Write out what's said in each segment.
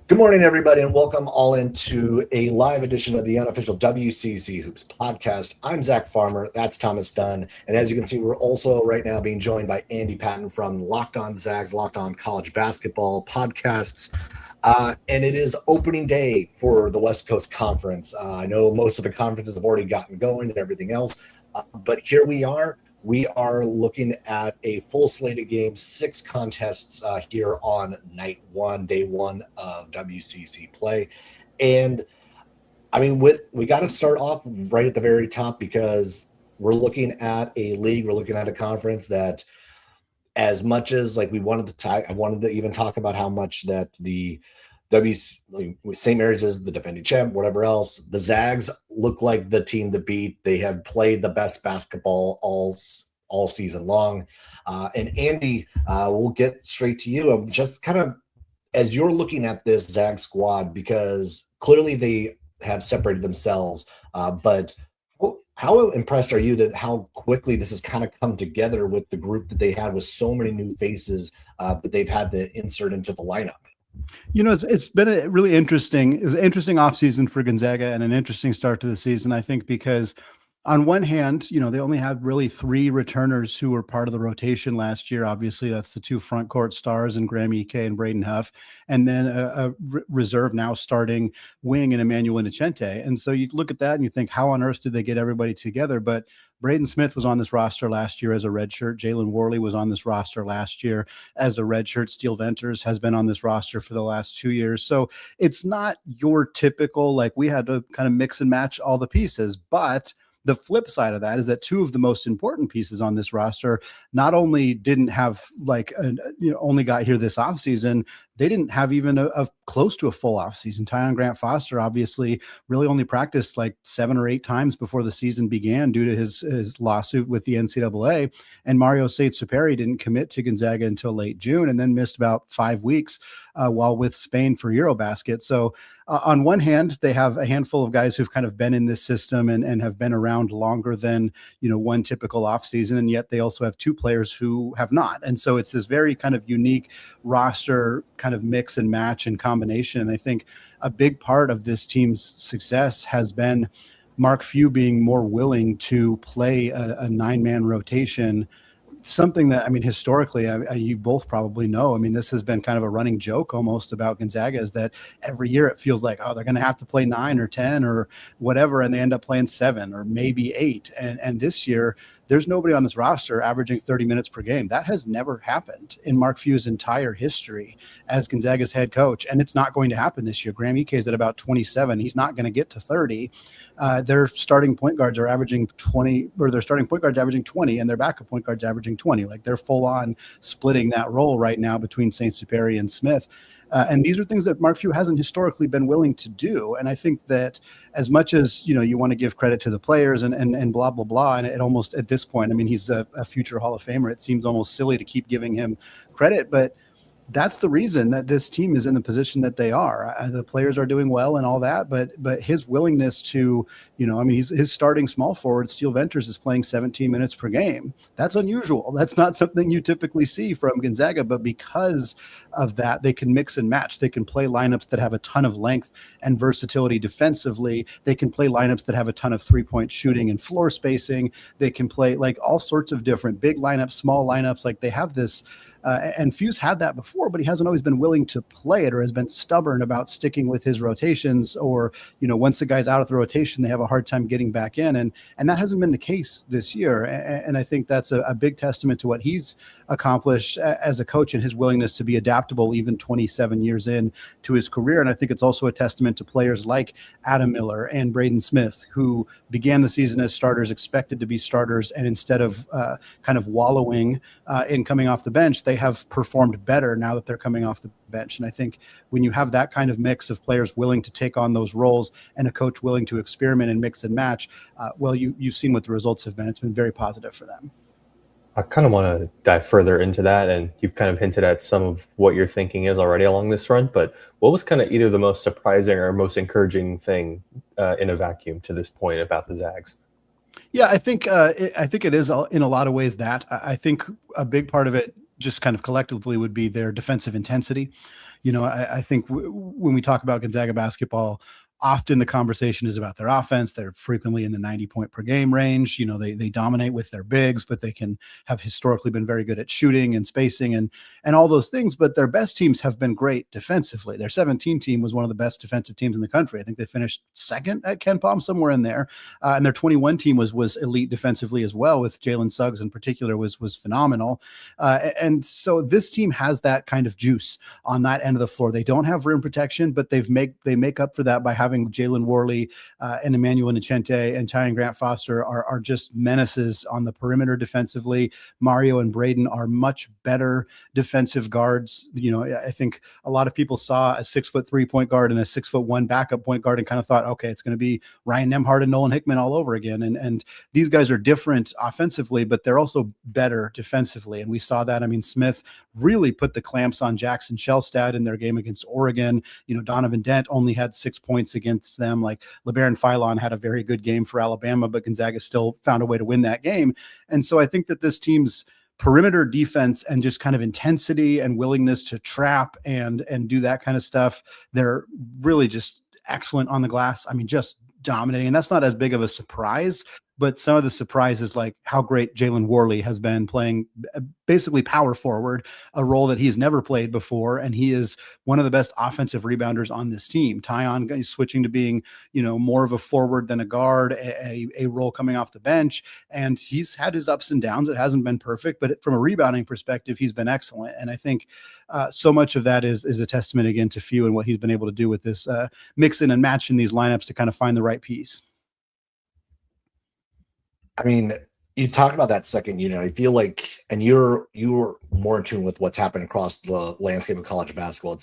Good morning, everybody, and welcome all into a live edition of the Unofficial WCC Hoops podcast. I'm Zach Farmer. That's Thomas Dunn. And as you can see, we're also right now being joined by Andy Patton from LockedOn Zags, LockedOn College Basketball podcasts. And it is opening day for the West Coast Conference. I know most of the conferences have already gotten going and everything else, but here we are. We are looking at a full slate of games, 6 contests here on night one, day one of WCC play. And I mean, we got to start off right at the very top because we're looking at a league, we're looking at a conference that, as much as like we wanted to talk, I wanted to even talk about how much that the St. Mary's is the defending champ, whatever else. The Zags look like the team to beat. They have played the best basketball all season long. And Andy, we'll get straight to you. Just kind of as you're looking at this Zag squad, because clearly they have separated themselves, but how impressed are you that how quickly this has kind of come together with the group that they had with so many new faces that they've had to insert into the lineup? You know, it's been it was an interesting offseason for Gonzaga and an interesting start to the season, I think, because on one hand, you know, they only had really 3 returners who were part of the rotation last year. Obviously, that's the 2 front court stars in Graham Ike and Braden Huff, and then a reserve now starting wing in Emmanuel Inocente. And so you look at that and you think, how on earth did they get everybody together? But Braden Smith was on this roster last year as a redshirt. Jalen Worley was on this roster last year as a redshirt. Steele Venters has been on this roster for the last 2 years. So it's not your typical, like, we had to kind of mix and match all the pieces. But the flip side of that is that 2 of the most important pieces on this roster not only didn't have only got here this offseason, they didn't have even a close to a full offseason. Tyon Grant Foster obviously really only practiced like 7 or 8 times before the season began due to his lawsuit with the NCAA. And Mario Sait-Superi didn't commit to Gonzaga until late June and then missed about 5 weeks while with Spain for Eurobasket. So on one hand, they have a handful of guys who've kind of been in this system and have been around longer than, you know, one typical offseason. And yet they also have 2 players who have not. And so it's this very kind of unique roster kind of mix and match and combination. And I think a big part of this team's success has been Mark Few being more willing to play a 9-man rotation. Something that, I mean, historically, you both probably know. I mean, this has been kind of a running joke almost about Gonzaga, is that every year it feels like, oh, they're going to have to play 9 or 10 or whatever, and they end up playing 7 or maybe 8. And this year, there's nobody on this roster averaging 30 minutes per game. That has never happened in Mark Few's entire history as Gonzaga's head coach, and it's not going to happen this year. Graham Ike is at about 27. He's not going to get to 30. Their starting point guards are averaging 20, or their starting point guards averaging 20, and their backup point guards averaging 20. Like, they're full on splitting that role right now between Sait-Superi and Smith. And these are things that Mark Few hasn't historically been willing to do. And I think that as much as, you know, you want to give credit to the players and blah, blah, blah, and it almost at this point, I mean, he's a future Hall of Famer. It seems almost silly to keep giving him credit, but that's the reason that this team is in the position that they are. The players are doing well and all that, but his willingness to, you know, I mean, his starting small forward, Steele Venters, is playing 17 minutes per game. That's unusual. That's not something you typically see from Gonzaga, but because of that, they can mix and match. They can play lineups that have a ton of length and versatility defensively. They can play lineups that have a ton of 3-point shooting and floor spacing. They can play like all sorts of different big lineups, small lineups. Like, they have this. And Few's had that before, but he hasn't always been willing to play it, or has been stubborn about sticking with his rotations, or, you know, once the guy's out of the rotation, they have a hard time getting back in. And that hasn't been the case this year. And I think that's a big testament to what he's accomplished as a coach and his willingness to be adaptable even 27 years in to his career. And I think it's also a testament to players like Adam Miller and Braden Smith, who began the season as starters, expected to be starters, and instead of kind of wallowing in coming off the bench, they have performed better now that they're coming off the bench. And I think when you have that kind of mix of players willing to take on those roles and a coach willing to experiment and mix and match, well, you've seen what the results have been. It's been very positive for them. I kind of want to dive further into that, and you've kind of hinted at some of what your thinking is already along this front, but what was kind of either the most surprising or most encouraging thing in a vacuum to this point about the Zags? Yeah, I think it is in a lot of ways that. I think a big part of it just kind of collectively would be their defensive intensity. I think when we talk about Gonzaga basketball, often the conversation is about their offense. They're frequently in the 90 point per game range. They dominate with their bigs, but they can have historically been very good at shooting and spacing and all those things. But their best teams have been great defensively. Their 17 team was one of the best defensive teams in the country. I think they finished second at Ken Palm, somewhere in there. And their 21 team was elite defensively as well, with Jalen Suggs in particular was phenomenal. And so this team has that kind of juice on that end of the floor. They don't have rim protection, but they make up for that by having Jalen Worley and Emmanuel Nicente and Tyon Grant Foster are just menaces on the perimeter defensively. Mario and Braden are much better defensive guards. I think a lot of people saw a 6'3" point guard and a 6'1" backup point guard and kind of thought, okay, it's going to be Ryan Nembhard and Nolan Hickman all over again. And these guys are different offensively, but they're also better defensively. And we saw that. I mean, Smith really put the clamps on Jackson Shellstad in their game against Oregon. Donovan Dent only had 6 points against them. Like LeBaron Philon had a very good game for Alabama, but Gonzaga still found a way to win that game. And so I think that this team's perimeter defense and just kind of intensity and willingness to trap and do that kind of stuff, they're really just excellent on the glass. I mean, just dominating. And that's not as big of a surprise, but some of the surprises, like how great Jalen Worley has been playing basically power forward, a role that he's never played before. And he is one of the best offensive rebounders on this team. Tyon switching to being, more of a forward than a guard, a role coming off the bench. And he's had his ups and downs. It hasn't been perfect, but from a rebounding perspective, he's been excellent. And I think so much of that is a testament again to Few and what he's been able to do with this mixing and matching these lineups to kind of find the right piece. I mean, you talked about that second unit. I feel like, and you're more in tune with what's happened across the landscape of college basketball.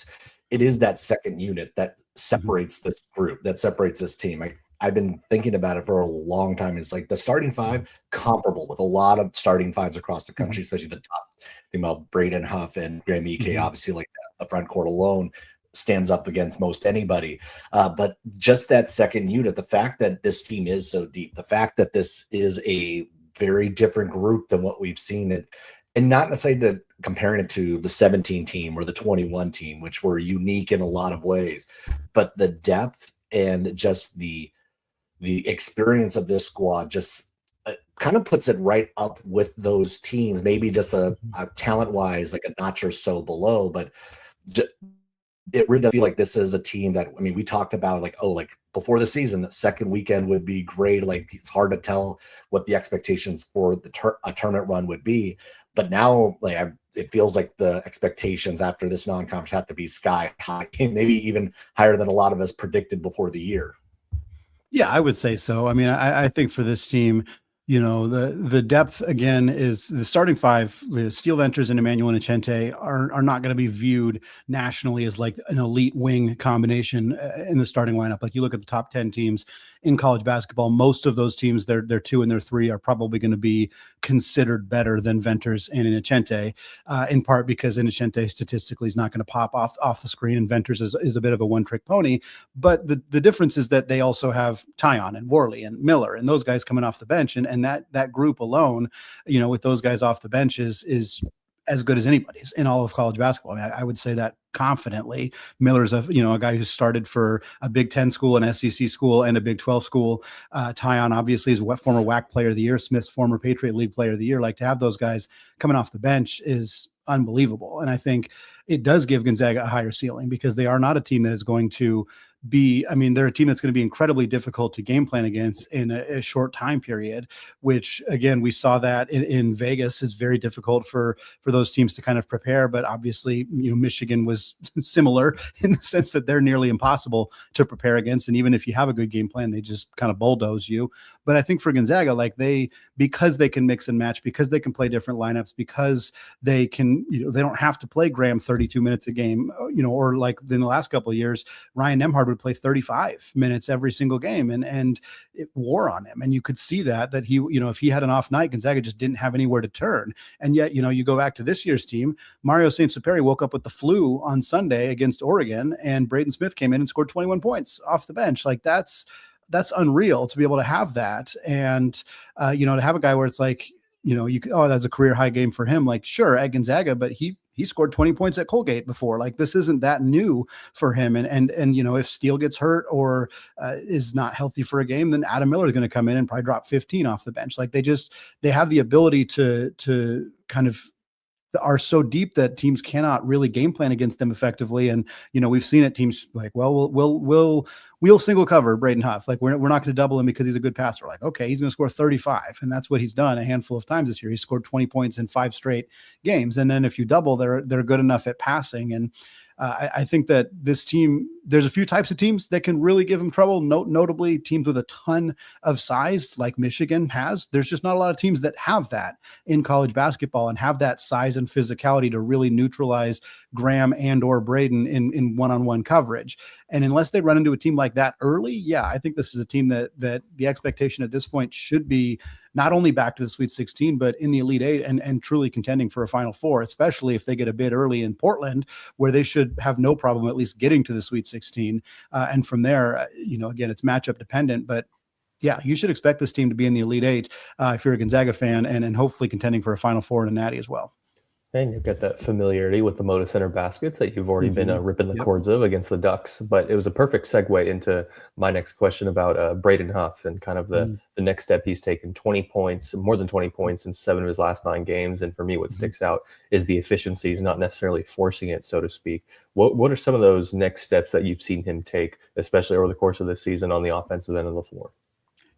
It is that second unit that separates this group, that separates this team. I've been thinking about it for a long time. It's like the starting five comparable with a lot of starting fives across the country, especially the top. Think about Braden Huff and Graham Ike, obviously, like that. The front court alone stands up against most anybody. But just that second unit, the fact that this team is so deep, the fact that this is a very different group than what we've seen, and not necessarily that comparing it to the 17 team or the 21 team, which were unique in a lot of ways, but the depth and just the experience of this squad just kind of puts it right up with those teams, maybe just a talent-wise, like a notch or so below, but it really does feel like this is a team that, I mean, we talked about like before the season, the second weekend would be great. Like it's hard to tell what the expectations for a tournament run would be. But now it feels like the expectations after this non-conference have to be sky high, maybe even higher than a lot of us predicted before the year. Yeah, I would say so. I mean, I think for this team, the depth again is the starting five. Steel Venters and Emmanuel Nicente are not going to be viewed nationally as like an elite wing combination in the starting lineup. Like you look at the top 10 teams in college basketball, most of those teams, their 2 and their 3 are probably going to be considered better than Venters and Nicente, in part because Nicente statistically is not going to pop off the screen, and Venters is a bit of a one-trick pony. But the difference is that they also have Tyon and Worley and Miller and those guys coming off the bench, and that group alone, with those guys off the bench is as good as anybody's in all of college basketball. I mean, I would say that confidently. Miller's a guy who started for a Big Ten school, an SEC school, and a Big 12 school. Tyon obviously is a former WAC player of the year, Smith's former Patriot League player of the year. Like to have those guys coming off the bench is unbelievable. And I think it does give Gonzaga a higher ceiling because they are not a team that is going to they're a team that's going to be incredibly difficult to game plan against in a short time period, which again, we saw that in Vegas. It's very difficult for those teams to kind of prepare, but obviously, Michigan was similar in the sense that they're nearly impossible to prepare against. And even if you have a good game plan, they just kind of bulldoze you. But I think for Gonzaga, because they can mix and match, because they can play different lineups, because they can, they don't have to play Graham 32 minutes a game, or like in the last couple of years, Ryan Nembhard would play 35 minutes every single game, and it wore on him. And you could see that he, if he had an off night, Gonzaga just didn't have anywhere to turn. And yet, you go back to this year's team, Mario St-Superi woke up with the flu on Sunday against Oregon, and Braden Smith came in and scored 21 points off the bench. Like that's unreal to be able to have that. And, to have a guy where it's like, that's a career high game for him. Like, sure, at Gonzaga, but he scored 20 points at Colgate before. Like, this isn't that new for him. And if Steele gets hurt or is not healthy for a game, then Adam Miller is going to come in and probably drop 15 off the bench. Like, they have the ability to kind of are so deep that teams cannot really game plan against them effectively. And, we've seen it, teams like, well, we'll single cover Braden Huff. Like, we're not going to double him because he's a good passer. Like, okay, he's going to score 35. And that's what he's done a handful of times this year. He scored 20 points in 5 straight games. And then if you double, they're good enough at passing. And I think that this team, there's a few types of teams that can really give them trouble. Notably, teams with a ton of size, like Michigan has. There's just not a lot of teams that have that in college basketball and have that size and physicality to really neutralize Graham and or Braden in one-on-one coverage. And unless they run into a team like that early, I think this is a team that the expectation at this point should be not only back to the Sweet 16, but in the Elite Eight and truly contending for a Final Four, especially if they get a bid early in Portland, where they should have no problem at least getting to the Sweet 16. And from there, again, it's matchup dependent, but you should expect this team to be in the Elite Eight if you're a Gonzaga fan and hopefully contending for a Final Four and a Natty as well. And you've got that familiarity with the Moda Center baskets that you've already been ripping the cords of against the Ducks. But it was a perfect segue into my next question about Braden Huff and kind of the next step he's taken. 20 points, more than 20 points in 7 of his last 9 games. And for me, what sticks out is the efficiencies, not necessarily forcing it, so to speak. What are some of those next steps that you've seen him take, especially over the course of this season on the offensive end of the floor?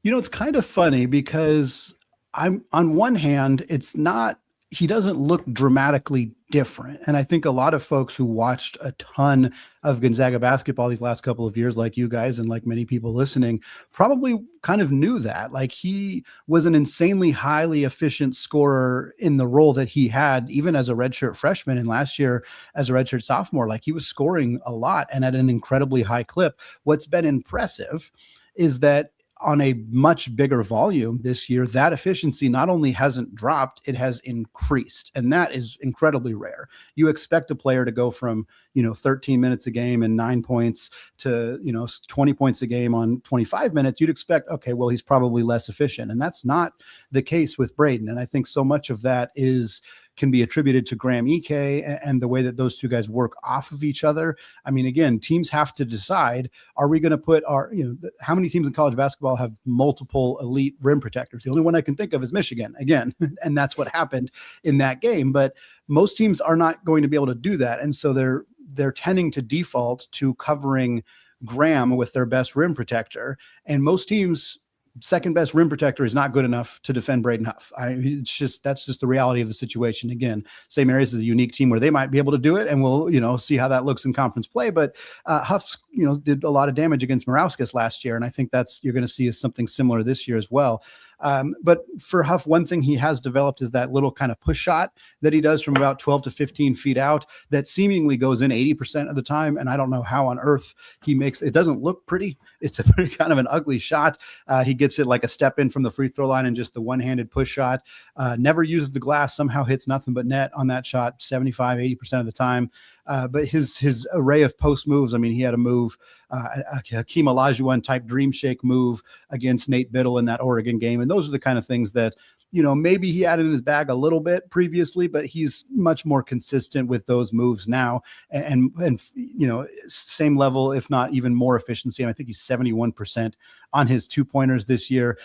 It's kind of funny because I'm on one hand, he doesn't look dramatically different. And I think a lot of folks who watched a ton of Gonzaga basketball these last couple of years, like you guys and like many people listening, probably kind of knew that. Like, he was an insanely highly efficient scorer in the role that he had, even as a redshirt freshman, and last year as a redshirt sophomore. Like, he was scoring a lot and at an incredibly high clip. What's been impressive is that on a much bigger volume this year, that efficiency not only hasn't dropped, it has increased. And that is incredibly rare. You expect a player to go from, 13 minutes a game and 9 points to, 20 points a game on 25 minutes. You'd expect, okay, well, he's probably less efficient. And that's not the case with Braden. And I think so much of that can be attributed to Graham Ike and the way that those two guys work off of each other. I mean, again, teams have to decide, are we going to put how many teams in college basketball have multiple elite rim protectors? The only one I can think of is Michigan, again, and that's what happened in that game. But most teams are not going to be able to do that. And so they're tending to default to covering Graham with their best rim protector. And most teams, second best rim protector is not good enough to defend Braden Huff. That's just the reality of the situation. Again, St. Mary's is a unique team where they might be able to do it, and we'll see how that looks in conference play. But Huff, did a lot of damage against Morauskas last year, and I think you're going to see is something similar this year as well. But for Huff, one thing he has developed is that little kind of push shot that he does from about 12 to 15 feet out that seemingly goes in 80% of the time. And I don't know how on earth he makes it. Doesn't look pretty. It's a pretty kind of an ugly shot. He gets it like a step in from the free throw line and just the one-handed push shot. Never uses the glass, somehow hits nothing but net on that shot 75-80% of the time. But his array of post moves, I mean, he had a move, a Hakeem Olajuwon type dream shake move against Nate Biddle in that Oregon game. And those are the kind of things that, maybe he had in his bag a little bit previously, but he's much more consistent with those moves now. And same level, if not even more efficiency. And I think he's 71% on his 2-pointers this year.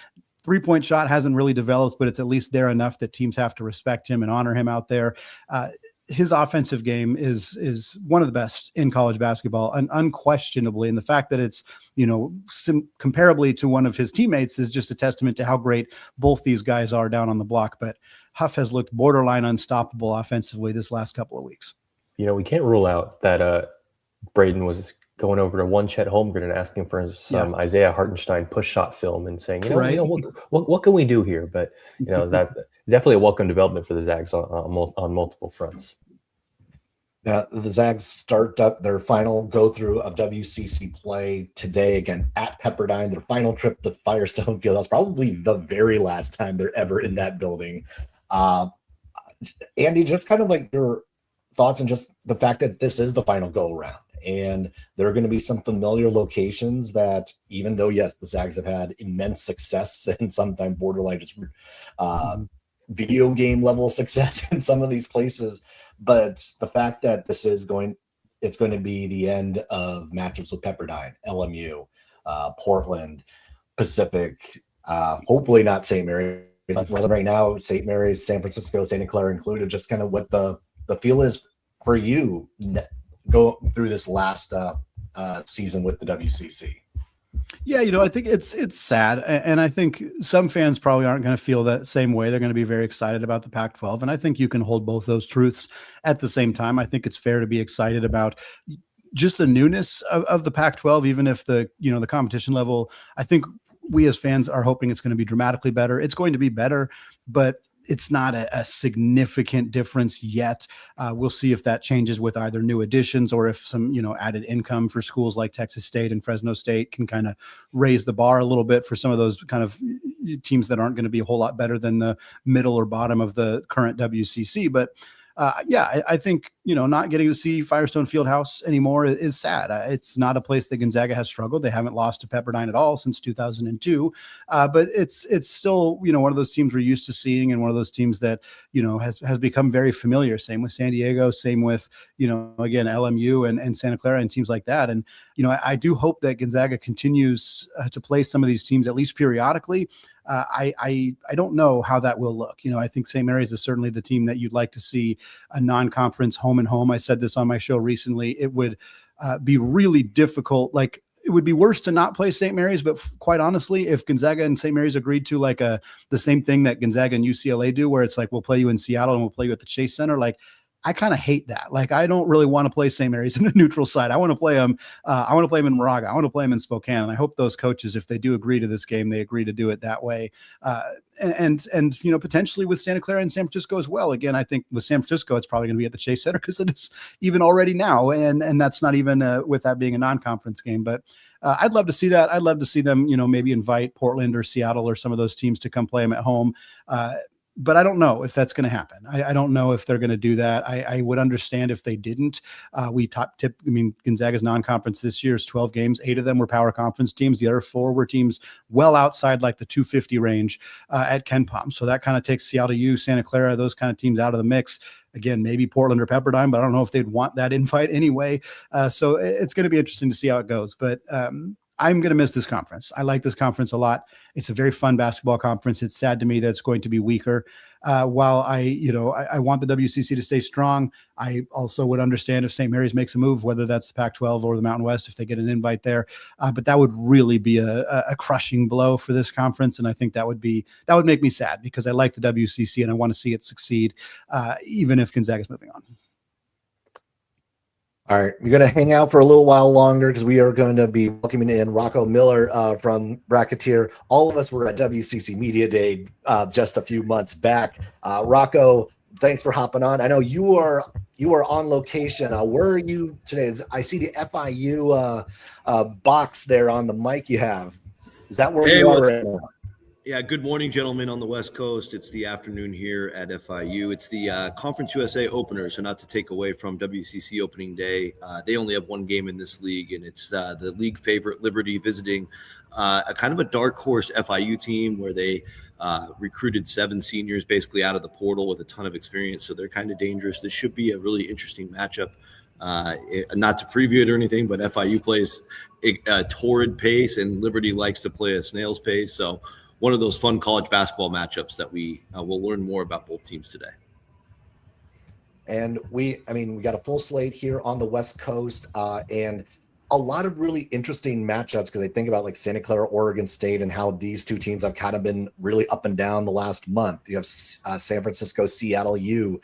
3-point shot hasn't really developed, but it's at least there enough that teams have to respect him and honor him out there. His offensive game is one of the best in college basketball, and unquestionably. And the fact that it's, comparably to one of his teammates is just a testament to how great both these guys are down on the block. But Huff has looked borderline unstoppable offensively this last couple of weeks. We can't rule out that Braden was going over to one Chet Holmgren and asking for some Isaiah Hartenstein push shot film and saying, what can we do here? But that definitely a welcome development for the Zags on multiple fronts. Now, the Zags start up their final go-through of WCC play today, again, at Pepperdine, their final trip to Firestone Field. That's probably the very last time they're ever in that building. Andy, just kind of like your thoughts on just the fact that this is the final go-around. And there are going to be some familiar locations that, even though, yes, the Zags have had immense success and sometimes borderline just video game level success in some of these places. But the fact that it's going to be the end of matchups with Pepperdine, LMU, Portland, Pacific, hopefully not St. Mary's. Right now, St. Mary's, San Francisco, Santa Clara included, just kind of what the feel is for you go through this last season with the WCC. Yeah, I think it's sad, and I think some fans probably aren't going to feel that same way. They're going to be very excited about the Pac-12, and I think you can hold both those truths at the same time. I think it's fair to be excited about just the newness of the Pac-12, even if the competition level, I think we as fans are hoping it's going to be dramatically better. It's going to be better, but it's not a significant difference yet. We'll see if that changes with either new additions or if some, added income for schools like Texas State and Fresno State can kind of raise the bar a little bit for some of those kind of teams that aren't going to be a whole lot better than the middle or bottom of the current WCC. But I think, not getting to see Firestone Fieldhouse anymore is sad. It's not a place that Gonzaga has struggled. They haven't lost to Pepperdine at all since 2002. But it's still, one of those teams we're used to seeing and one of those teams that, has become very familiar. Same with San Diego, same with, again, LMU and Santa Clara and teams like that. And, I do hope that Gonzaga continues to play some of these teams at least periodically. I don't know how that will look. I think St. Mary's is certainly the team that you'd like to see a non-conference home and home. I said this on my show recently. It would be really difficult. Like, it would be worse to not play St. Mary's, but quite honestly, if Gonzaga and St. Mary's agreed to the same thing that Gonzaga and UCLA do, where it's like, we'll play you in Seattle and we'll play you at the Chase Center, I kind of hate that. I don't really want to play St. Mary's in a neutral site. I want to play them. I want to play them in Moraga. I want to play them in Spokane. And I hope those coaches, if they do agree to this game, they agree to do it that way. And potentially with Santa Clara and San Francisco as well. Again, I think with San Francisco, it's probably going to be at the Chase Center because it is even already now. And that's not even with that being a non-conference game. But I'd love to see that. I'd love to see them, maybe invite Portland or Seattle or some of those teams to come play them at home. But I don't know if that's going to happen. I don't know if they're going to do that. I would understand if they didn't. Gonzaga's non-conference this year is 12 games. 8 of them were power conference teams. The other 4 were teams well outside the 250 range at KenPom. So that kind of takes Seattle U, Santa Clara, those kind of teams out of the mix. Again, maybe Portland or Pepperdine, but I don't know if they'd want that invite anyway. So it's going to be interesting to see how it goes. But I'm going to miss this conference. I like this conference a lot. It's a very fun basketball conference. It's sad to me that it's going to be weaker. While I want the WCC to stay strong, I also would understand if St. Mary's makes a move, whether that's the Pac-12 or the Mountain West, if they get an invite there. But that would really be a crushing blow for this conference, and I think that would make me sad because I like the WCC and I want to see it succeed, even if Gonzaga's moving on. All right, we're going to hang out for a little while longer because we are going to be welcoming in Rocco Miller from Bracketeer. All of us were at WCC Media Day just a few months back. Rocco, thanks for hopping on. I know you are on location. Where are you today? I see the FIU box there on the mic you have. Is that where you are right now? Yeah, good morning, gentlemen, on the West Coast. It's the afternoon here at FIU. It's the Conference USA opener, so not to take away from WCC opening day. They only have one game in this league, and it's the league favorite Liberty visiting a kind of a dark horse FIU team where they recruited 7 seniors basically out of the portal with a ton of experience, so they're kind of dangerous. This should be a really interesting matchup. Not to preview it or anything, but FIU plays a torrid pace, and Liberty likes to play a snail's pace, so one of those fun college basketball matchups that we will learn more about both teams today. And we got a full slate here on the West Coast and a lot of really interesting matchups because I think about Santa Clara, Oregon State, and how these two teams have kind of been really up and down the last month. You have San Francisco, Seattle U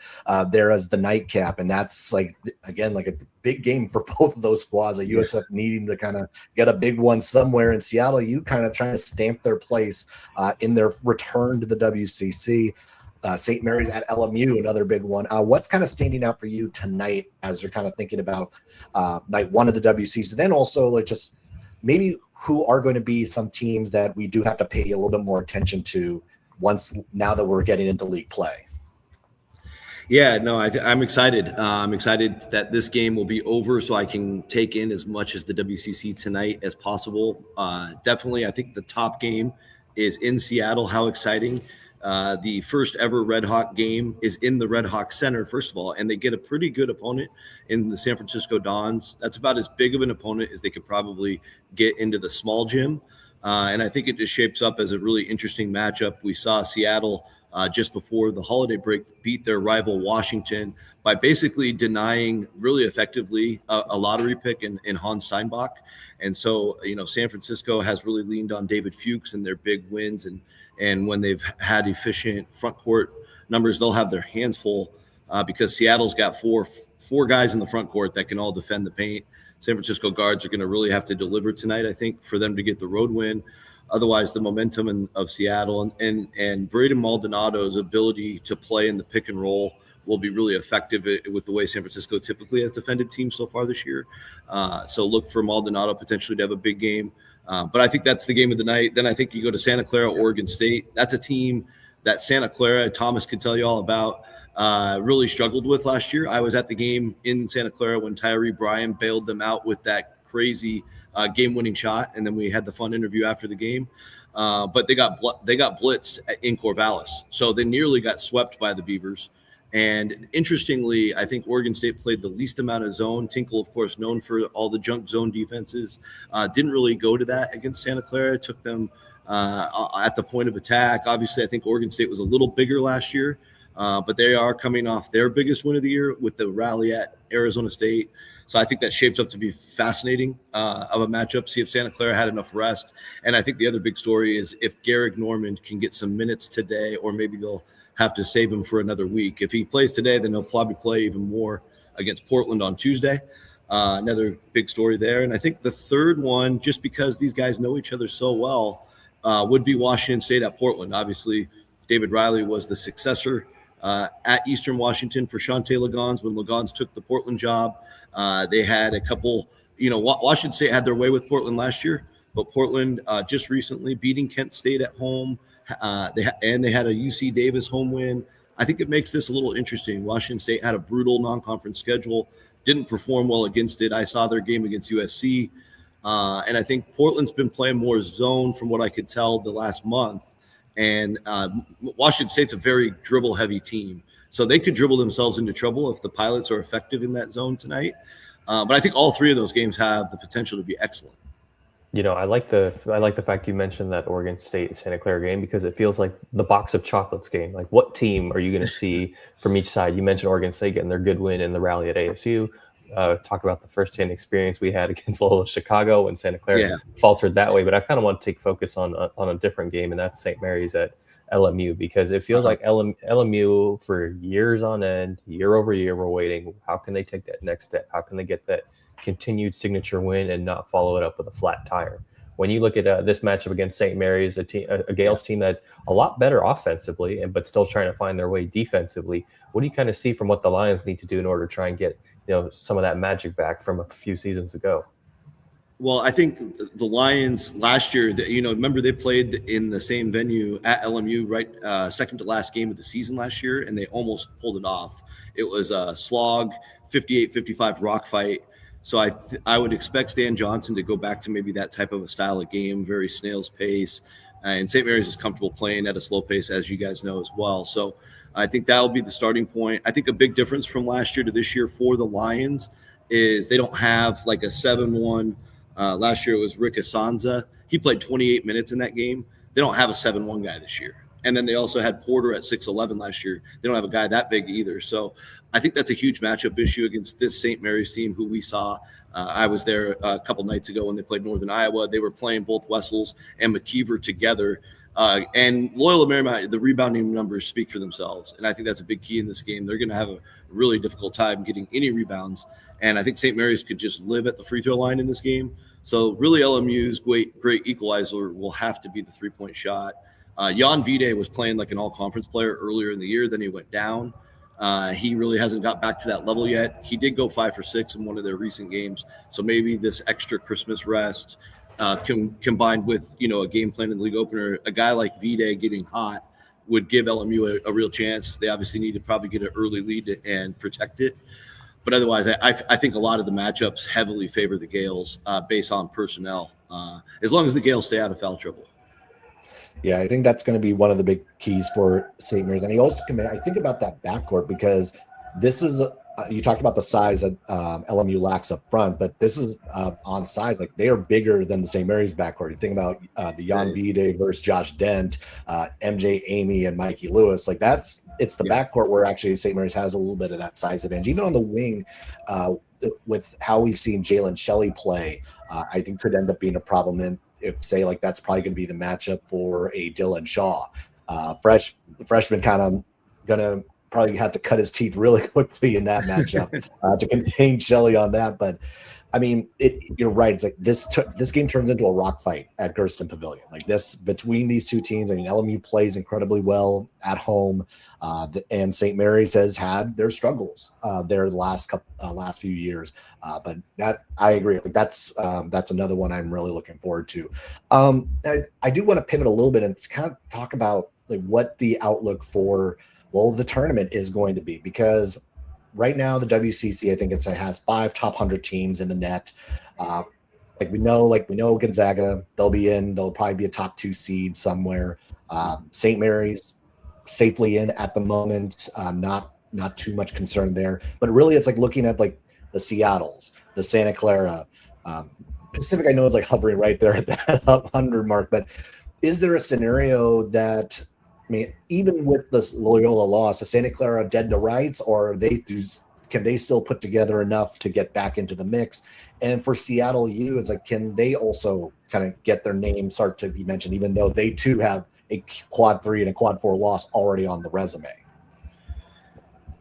there as the nightcap, and that's a big game for both of those squads. USF needing to kind of get a big one somewhere, and Seattle U kind of trying to stamp their place in their return to the WCC. St. Mary's at LMU, another big one. What's kind of standing out for you tonight as you're kind of thinking about night 1 of the WCC? Then also just maybe who are going to be some teams that we do have to pay a little bit more attention to now that we're getting into league play. Yeah, no, I'm excited. I'm excited that this game will be over so I can take in as much as the WCC tonight as possible. Definitely, I think the top game is in Seattle. How exciting. The first ever Red Hawk game is in the Red Hawk Center, first of all, and they get a pretty good opponent in the San Francisco Dons. That's about as big of an opponent as they could probably get into the small gym. And I think it just shapes up as a really interesting matchup. We saw Seattle just before the holiday break beat their rival Washington by basically denying really effectively a lottery pick in Hans Steinbach. And so, San Francisco has really leaned on David Fuchs and their big wins. And when they've had efficient front court numbers, they'll have their hands full because Seattle's got four guys in the front court that can all defend the paint. San Francisco guards are going to really have to deliver tonight, I think, for them to get the road win. Otherwise, the momentum of Seattle and Braden Maldonado's ability to play in the pick and roll will be really effective with the way San Francisco typically has defended teams so far this year. So look for Maldonado potentially to have a big game. But I think that's the game of the night. Then I think you go to Santa Clara, Oregon State. That's a team that Santa Clara, Thomas could tell you all about, really struggled with last year. I was at the game in Santa Clara when Tyree Bryan bailed them out with that crazy game-winning shot, and then we had the fun interview after the game. But they got blitzed in Corvallis, so they nearly got swept by the Beavers. And interestingly, I think Oregon State played the least amount of zone. Tinkle, of course, known for all the junk zone defenses, didn't really go to that against Santa Clara. Took them at the point of attack. Obviously, I think Oregon State was a little bigger last year, but they are coming off their biggest win of the year with the rally at Arizona State. So I think that shapes up to be fascinating of a matchup. See if Santa Clara had enough rest. And I think the other big story is if Garrick Normand can get some minutes today, or maybe they'll have to save him for another week. If he plays today, then he'll probably play even more against Portland on Tuesday. Another big story there. And I think the third one, just because these guys know each other so well, would be Washington State at Portland. Obviously, David Riley was the successor at Eastern Washington for Shante Legons when Legons took the Portland job. They had a couple, Washington State had their way with Portland last year, but Portland just recently beating Kent State at home. They had a UC Davis home win. I think it makes this a little interesting. Washington State had a brutal non-conference schedule, didn't perform well against it. I saw their game against USC. And I think Portland's been playing more zone from what I could tell the last month. And Washington State's a very dribble-heavy team. So they could dribble themselves into trouble if the Pilots are effective in that zone tonight. But I think all three of those games have the potential to be excellent. I like the fact you mentioned that Oregon State Santa Clara game, because it feels like the box of chocolates game. Like, what team are you going to see from each side? You mentioned Oregon State getting their good win in the rally at ASU. Talk about the firsthand experience we had against Loyola Chicago when Santa Clara faltered that way. But I kind of want to take focus on a different game, and that's St. Mary's at LMU, because it feels like LMU for years on end, year over year, we're waiting. How can they take that next step? How can they get that continued signature win and not follow it up with a flat tire? When you look at this matchup against St. Mary's, a Gales team that a lot better offensively, but still trying to find their way defensively, what do you kind of see from what the Lions need to do in order to try and get some of that magic back from a few seasons ago? Well, I think the Lions last year, remember they played in the same venue at LMU, right? Second to last game of the season last year, and they almost pulled it off. It was a slog, 58-55 rock fight. So I would expect Stan Johnson to go back to maybe that type of a style of game, very snail's pace. And St. Mary's is comfortable playing at a slow pace, as you guys know as well. So I think that'll be the starting point. I think a big difference from last year to this year for the Lions is they don't have like a 7-1. Last year it was Rick Asanza. He played 28 minutes in that game. They don't have a 7-1 guy this year. And then they also had Porter at 6'11 last year. They don't have a guy that big either. So I think that's a huge matchup issue against this St. Mary's team who we saw. I was there a couple nights ago when they played Northern Iowa. They were playing both Wessels and McKeever together. And Loyola Marymount, the rebounding numbers speak for themselves. And I think that's a big key in this game. They're going to have a really difficult time getting any rebounds. And I think St. Mary's could just live at the free throw line in this game. So really LMU's great equalizer will have to be the three-point shot. Jan Vide was playing like an all-conference player earlier in the year. Then he went down. He really hasn't got back to that level yet. He did go 5 for 6 in one of their recent games. So maybe this extra Christmas rest combined with, a game plan in the league opener, a guy like Vide getting hot would give LMU a real chance. They obviously need to probably get an early lead and protect it. But otherwise, I think a lot of the matchups heavily favor the Gales based on personnel, as long as the Gales stay out of foul trouble. Yeah, I think that's going to be one of the big keys for St. Mary's. And he also I think about that backcourt because this is you talked about the size that LMU lacks up front, but this is on size. Like, they are bigger than the St. Mary's backcourt. You think about the Jan Vide versus Josh Dent, MJ Amy and Mikey Lewis. Like, it's the backcourt where actually St. Mary's has a little bit of that size advantage. Even on the wing, with how we've seen Jalen Shelley play, I think could end up being a problem. And if, say, like, that's probably going to be the matchup for a Dylan Shaw. The freshman kind of going to probably have to cut his teeth really quickly in that matchup to contain Shelley on that. But I mean, you're right. It's like this game turns into a rock fight at Gersten Pavilion. Like, this between these two teams. I mean, LMU plays incredibly well at home, and St. Mary's has had their struggles their last few years. But that, I agree. Like, that's another one I'm really looking forward to. I do want to pivot a little bit and kind of talk about like what the outlook for the tournament is going to be, because right now the WCC, I think it has 5 top 100 teams in the net. We know Gonzaga, they'll probably be a top 2 seed somewhere. St. Mary's safely in at the moment, not too much concern there. But really, it's like looking at like the Seattles, the Santa Clara, Pacific. I know it's like hovering right there at that 100 mark. But is there a scenario that, I mean, even with this Loyola loss, is Santa Clara dead to rights, or can they still put together enough to get back into the mix? And for Seattle U, it's like, can they also kind of get their name start to be mentioned, even though they too have a quad 3 and a quad 4 loss already on the resume?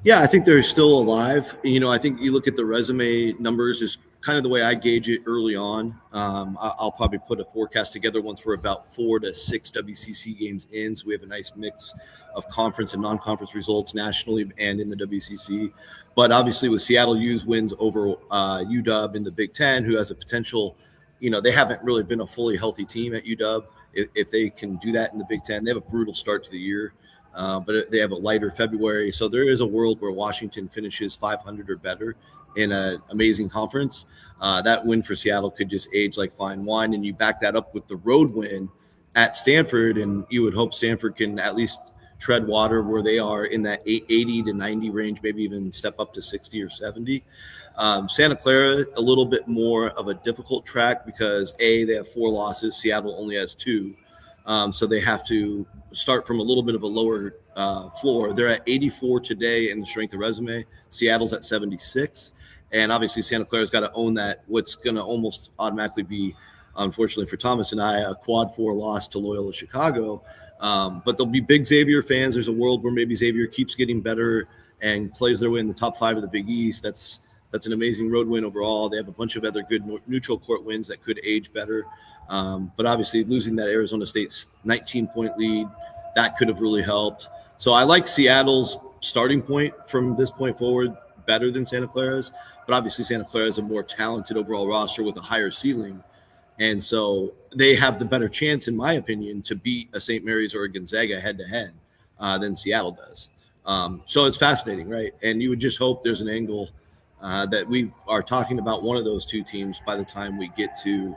Yeah, I think they're still alive. You know, I think you look at the resume numbers is kind of the way I gauge it early on. I'll probably put a forecast together once we're about 4 to 6 WCC games in. So we have a nice mix of conference and non-conference results nationally and in the WCC. But obviously with Seattle U's wins over UW in the Big Ten, who has a potential, you know, they haven't really been a fully healthy team at UW. If they can do that in the Big Ten, they have a brutal start to the year. But they have a lighter February. So there is a world where Washington finishes 500 or better in an amazing conference. That win for Seattle could just age like fine wine. And you back that up with the road win at Stanford, and you would hope Stanford can at least tread water where they are in that 80 to 90 range, maybe even step up to 60 or 70. Santa Clara, a little bit more of a difficult track because, A, they have 4 losses. Seattle only has 2. So they have to start from a little bit of a lower floor. They're at 84 today in the strength of resume. Seattle's at 76. And obviously Santa Clara's got to own that, what's going to almost automatically be, unfortunately for Thomas and I, a quad 4 loss to Loyola Chicago. But there'll be big Xavier fans. There's a world where maybe Xavier keeps getting better and plays their way in the top 5 of the Big East. That's an amazing road win overall. They have a bunch of other good neutral court wins that could age better. But obviously losing that Arizona State's 19-point lead, that could have really helped. So I like Seattle's starting point from this point forward better than Santa Clara's. But obviously Santa Clara is a more talented overall roster with a higher ceiling. And so they have the better chance, in my opinion, to beat a St. Mary's or a Gonzaga head-to-head than Seattle does. So it's fascinating, right? And you would just hope there's an angle that we are talking about one of those two teams by the time we get to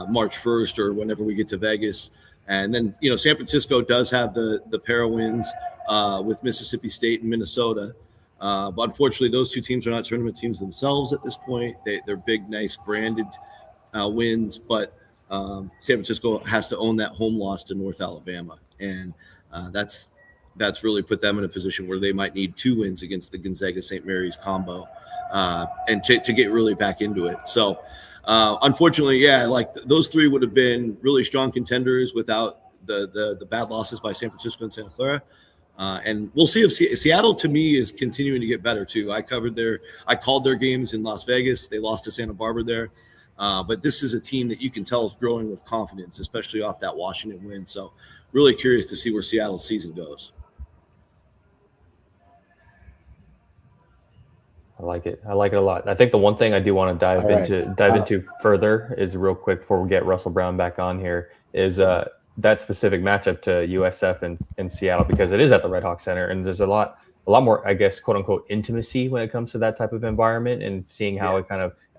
March 1st or whenever we get to Vegas. And then, you know, San Francisco does have the pair of wins with Mississippi State and Minnesota. But unfortunately, those two teams are not tournament teams themselves at this point. They're big, nice branded wins, but San Francisco has to own that home loss to North Alabama. And that's really put them in a position where they might need 2 wins against the Gonzaga-St. Mary's combo and to get really back into it. So unfortunately, yeah, like those 3 would have been really strong contenders without the bad losses by San Francisco and Santa Clara. And we'll see if Seattle, to me, is continuing to get better too. I called their games in Las Vegas. They lost to Santa Barbara there. But this is a team that you can tell is growing with confidence, especially off that Washington win. So really curious to see where Seattle's season goes. I like it. I like it a lot. I think the one thing I do want to dive into further is real quick before we get Russell Brown back on here is that specific matchup to USF and Seattle, because it is at the Red Hawk Center, and there's a lot more, I guess, quote unquote, intimacy when it comes to that type of environment, and seeing how it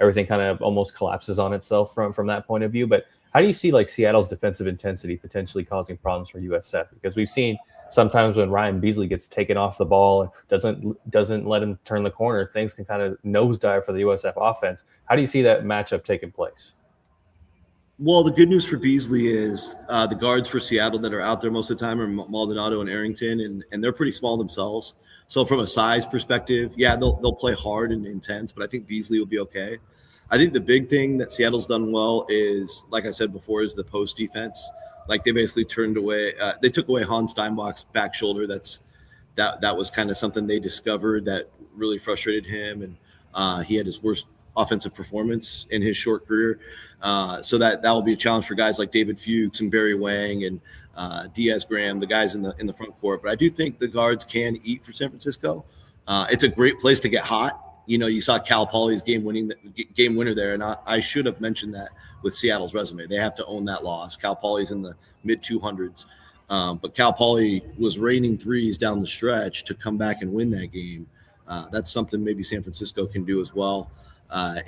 everything kind of almost collapses on itself from that point of view. But How do you see like Seattle's defensive intensity potentially causing problems for USF? Because we've seen sometimes when Ryan Beasley gets taken off the ball and doesn't let him turn the corner, things can kind of nosedive for the USF offense. How do you see that matchup taking place? Well, the good news for Beasley is the guards for Seattle that are out there most of the time are Maldonado and Arrington, and they're pretty small themselves. So from a size perspective, yeah, they'll play hard and intense, but I think Beasley will be okay. I think the big thing that Seattle's done well is, like I said before, is the post defense. Like they basically they took away Hans Steinbach's back shoulder. That was kind of something they discovered that really frustrated him, and he had his worst offensive performance in his short career. So that will be a challenge for guys like David Fuchs and Barry Wang and Diaz Graham, the guys in the front court. But I do think the guards can eat for San Francisco. It's a great place to get hot. You know, you saw Cal Poly's game winner there, and I should have mentioned that with Seattle's resume. They have to own that loss. Cal Poly's in the mid 200s, but Cal Poly was raining threes down the stretch to come back and win that game. That's something maybe San Francisco can do as well.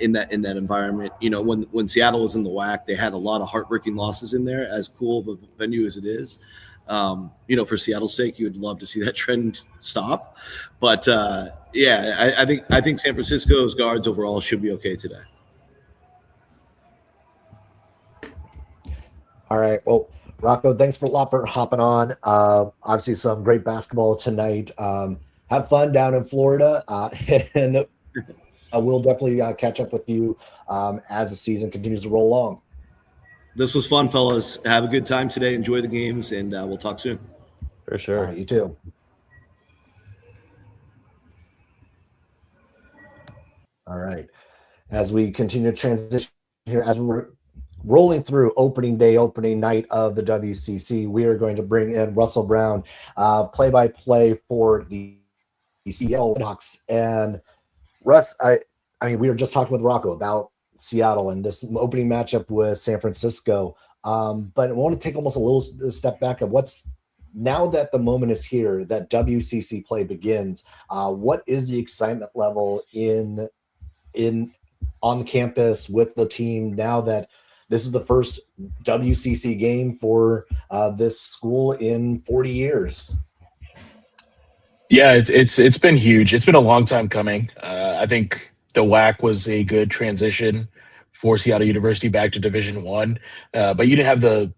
In that environment, you know, when Seattle was in the WAC, they had a lot of heartbreaking losses in there. As cool of a venue as it is, you know, for Seattle's sake, you would love to see that trend stop. But yeah, I think San Francisco's guards overall should be okay today. All right. Well, Rocco, thanks a lot for hopping on. Obviously, some great basketball tonight. Have fun down in Florida, and we'll definitely catch up with you as the season continues to roll along. This was fun, fellas. Have a good time today. Enjoy the games, and we'll talk soon. For sure. All right, you too. All right. As we continue to transition here, as we're rolling through opening night of the WCC, we are going to bring in Russell Brown, play-by-play for the Seattle Hawks. And Russ, I mean, we were just talking with Rocco about Seattle and this opening matchup with San Francisco. But I want to take almost a little step back of now that the moment is here, that WCC play begins. What is the excitement level on campus with the team now that this is the first WCC game for this school in 40 years? Yeah, it's been huge. It's been a long time coming. I think the WAC was a good transition for Seattle University back to Division I, but you didn't have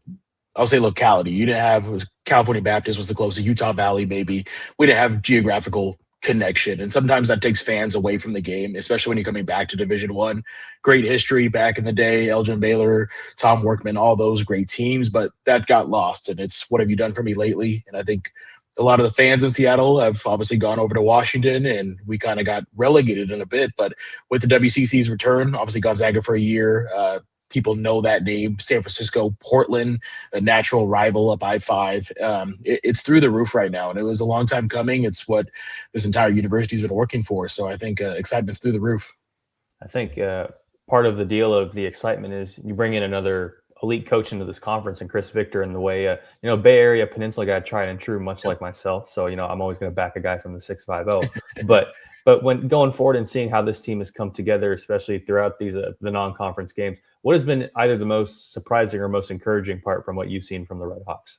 I'll say locality. You didn't have California Baptist was the closest, Utah Valley maybe. We didn't have geographical connection, and sometimes that takes fans away from the game, especially when you're coming back to Division I. Great history back in the day, Elgin Baylor, Tom Workman, all those great teams, but that got lost, and it's what have you done for me lately? And I think a lot of the fans in Seattle have obviously gone over to Washington, and we kind of got relegated in a bit. But with the WCC's return, obviously Gonzaga for a year, people know that name. San Francisco, Portland, a natural rival up I-5. It's through the roof right now, and it was a long time coming. It's what this entire university's been working for. So I think excitement's through the roof. I think part of the deal of the excitement is you bring in another elite coach into this conference, and Chris Victor, and the way Bay Area Peninsula guy, tried and true, much like myself. So I'm always going to back a guy from the 650. But when going forward and seeing how this team has come together, especially throughout these the non-conference games, what has been either the most surprising or most encouraging part from what you've seen from the Red Hawks?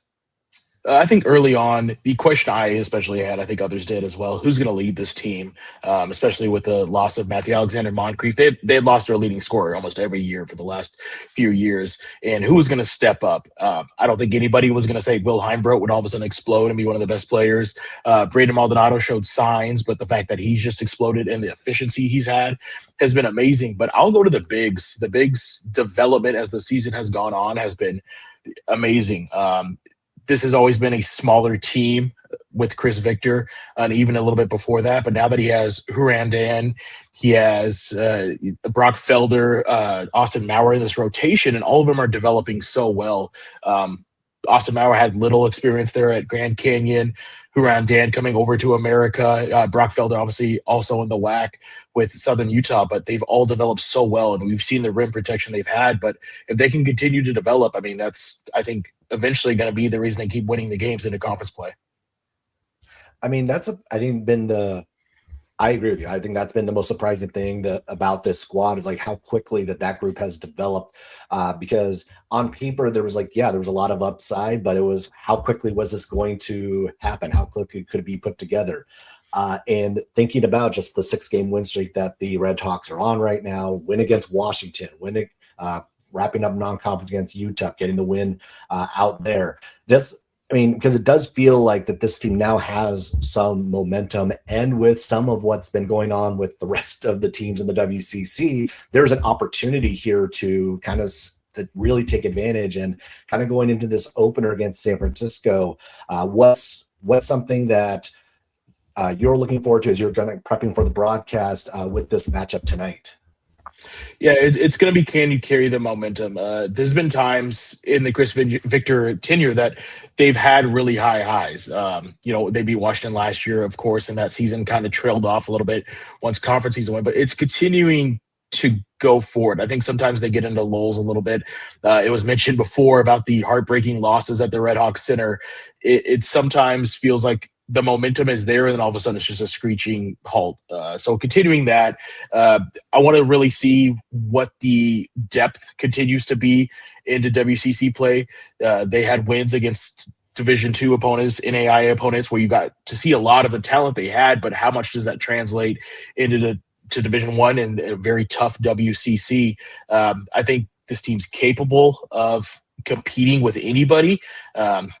I think early on, the question I especially had, I think others did as well, who's going to lead this team, especially with the loss of Matthew Alexander-Moncrief. They had lost their leading scorer almost every year for the last few years, and who was going to step up? I don't think anybody was going to say Will Heimbrodt would all of a sudden explode and be one of the best players. Braden Maldonado showed signs, but the fact that he's just exploded and the efficiency he's had has been amazing. But I'll go to the bigs. The bigs development as the season has gone on has been amazing. This has always been a smaller team with Chris Victor, and even a little bit before that. But now that he has Huran Dan, he has Brock Felder, Austin Maurer in this rotation, and all of them are developing so well. Austin Maurer had little experience there at Grand Canyon. Huran Dan coming over to America. Brock Felder obviously also in the WAC with Southern Utah, but they've all developed so well, and we've seen the rim protection they've had. But if they can continue to develop, I mean, that's, I think, eventually going to be the reason they keep winning the games into conference play. I mean, I think been the I agree with you. I think that's been the most surprising thing about this squad is like how quickly that group has developed. Because on paper there was there was a lot of upside, but it was how quickly was this going to happen? How quickly could it be put together? And thinking about just the 6-game win streak that the Red Hawks are on right now, win against Washington, wrapping up non-conference against Utah, getting the win out there. Because it does feel like that this team now has some momentum, and with some of what's been going on with the rest of the teams in the WCC, there's an opportunity here to to really take advantage. And kind of going into this opener against San Francisco, what's something that you're looking forward to as you're prepping for the broadcast with this matchup tonight? Yeah, it's going to be, can you carry the momentum? There's been times in the Chris Victor tenure that they've had really high highs. They beat Washington last year, of course, and that season kind of trailed off a little bit once conference season went, but it's continuing to go forward. I think sometimes they get into lulls a little bit. It was mentioned before about the heartbreaking losses at the Red Hawks Center. It sometimes feels like the momentum is there, and then all of a sudden it's just a screeching halt. So continuing that, I want to really see what the depth continues to be into WCC play. They had wins against Division II opponents, NAIA opponents, where you got to see a lot of the talent they had, but how much does that translate into to Division I and a very tough WCC? I think this team's capable of competing with anybody.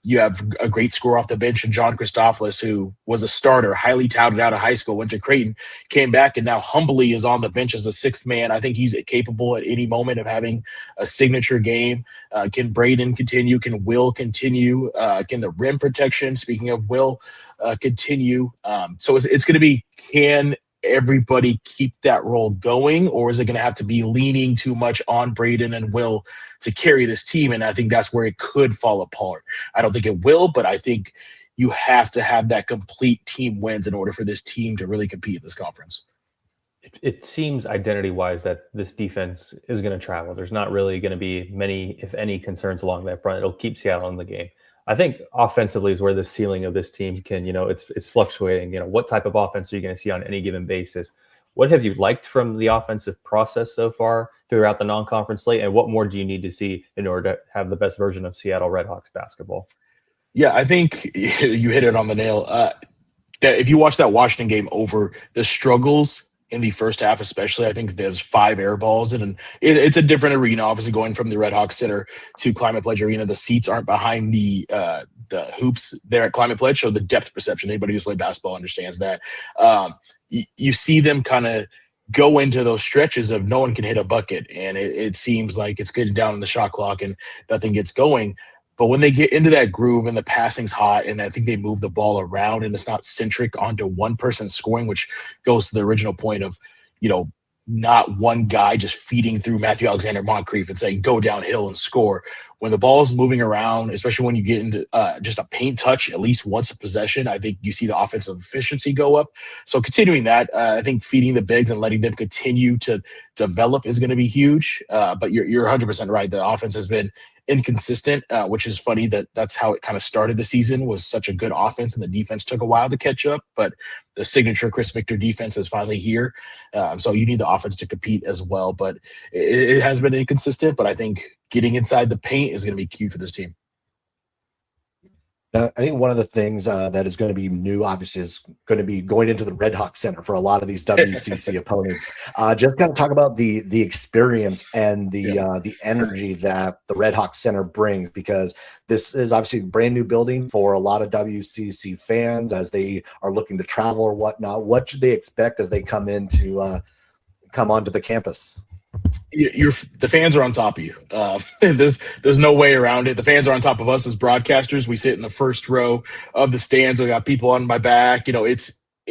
You have a great scorer off the bench in John Christophilus, who was a starter, highly touted out of high school, went to Creighton, came back, and now humbly is on the bench as a sixth man. I think he's capable at any moment of having a signature game. Can Braden continue? Can Will continue? Can the rim protection, speaking of Will, continue? So it's going to be, can everybody keep that role going, or is it going to have to be leaning too much on Braden and Will to carry this team? And I think that's where it could fall apart. I don't think it will, but I think you have to have that complete team wins in order for this team to really compete in this conference. It seems identity-wise that this defense is going to travel. There's not really going to be many, if any, concerns along that front. It'll keep Seattle in the game. I think offensively is where the ceiling of this team can, it's fluctuating. What type of offense are you going to see on any given basis? What have you liked from the offensive process so far throughout the non-conference slate, and what more do you need to see in order to have the best version of Seattle Redhawks basketball? Yeah, I think you hit it on the nail. That if you watch that Washington game over, the struggles in the first half, especially, I think there's 5 air balls, and it's a different arena. Obviously, going from the Red Hawks Center to Climate Pledge Arena, the seats aren't behind the hoops there at Climate Pledge, so the depth perception. Anybody who's played basketball understands that. You see them kind of go into those stretches of no one can hit a bucket, and it seems like it's getting down on the shot clock and nothing gets going. But when they get into that groove and the passing's hot, and I think they move the ball around and it's not centric onto one person scoring, which goes to the original point of, not one guy just feeding through Matthew Alexander Moncrief and saying, go downhill and score. When the ball is moving around, especially when you get into just a paint touch at least once a possession, I think you see the offensive efficiency go up. So continuing that, I think feeding the bigs and letting them continue to develop is going to be huge. But you're 100% right. The offense has been inconsistent, which is funny that's how it kind of started the season, was such a good offense, and the defense took a while to catch up. But the signature Chris Victor defense is finally here. So you need the offense to compete as well. But it has been inconsistent, but I think getting inside the paint is going to be key for this team. I think one of the things that is going to be new, obviously, is going to be going into the Red Hawk Center for a lot of these WCC opponents. Just kind of talk about the experience and the energy that the Red Hawk Center brings, because this is obviously a brand new building for a lot of WCC fans as they are looking to travel or whatnot. What should they expect as they come onto the campus? The fans are on top of you. There's no way around it. The fans are on top of us as broadcasters. We sit in the first row of the stands. We got people on my back.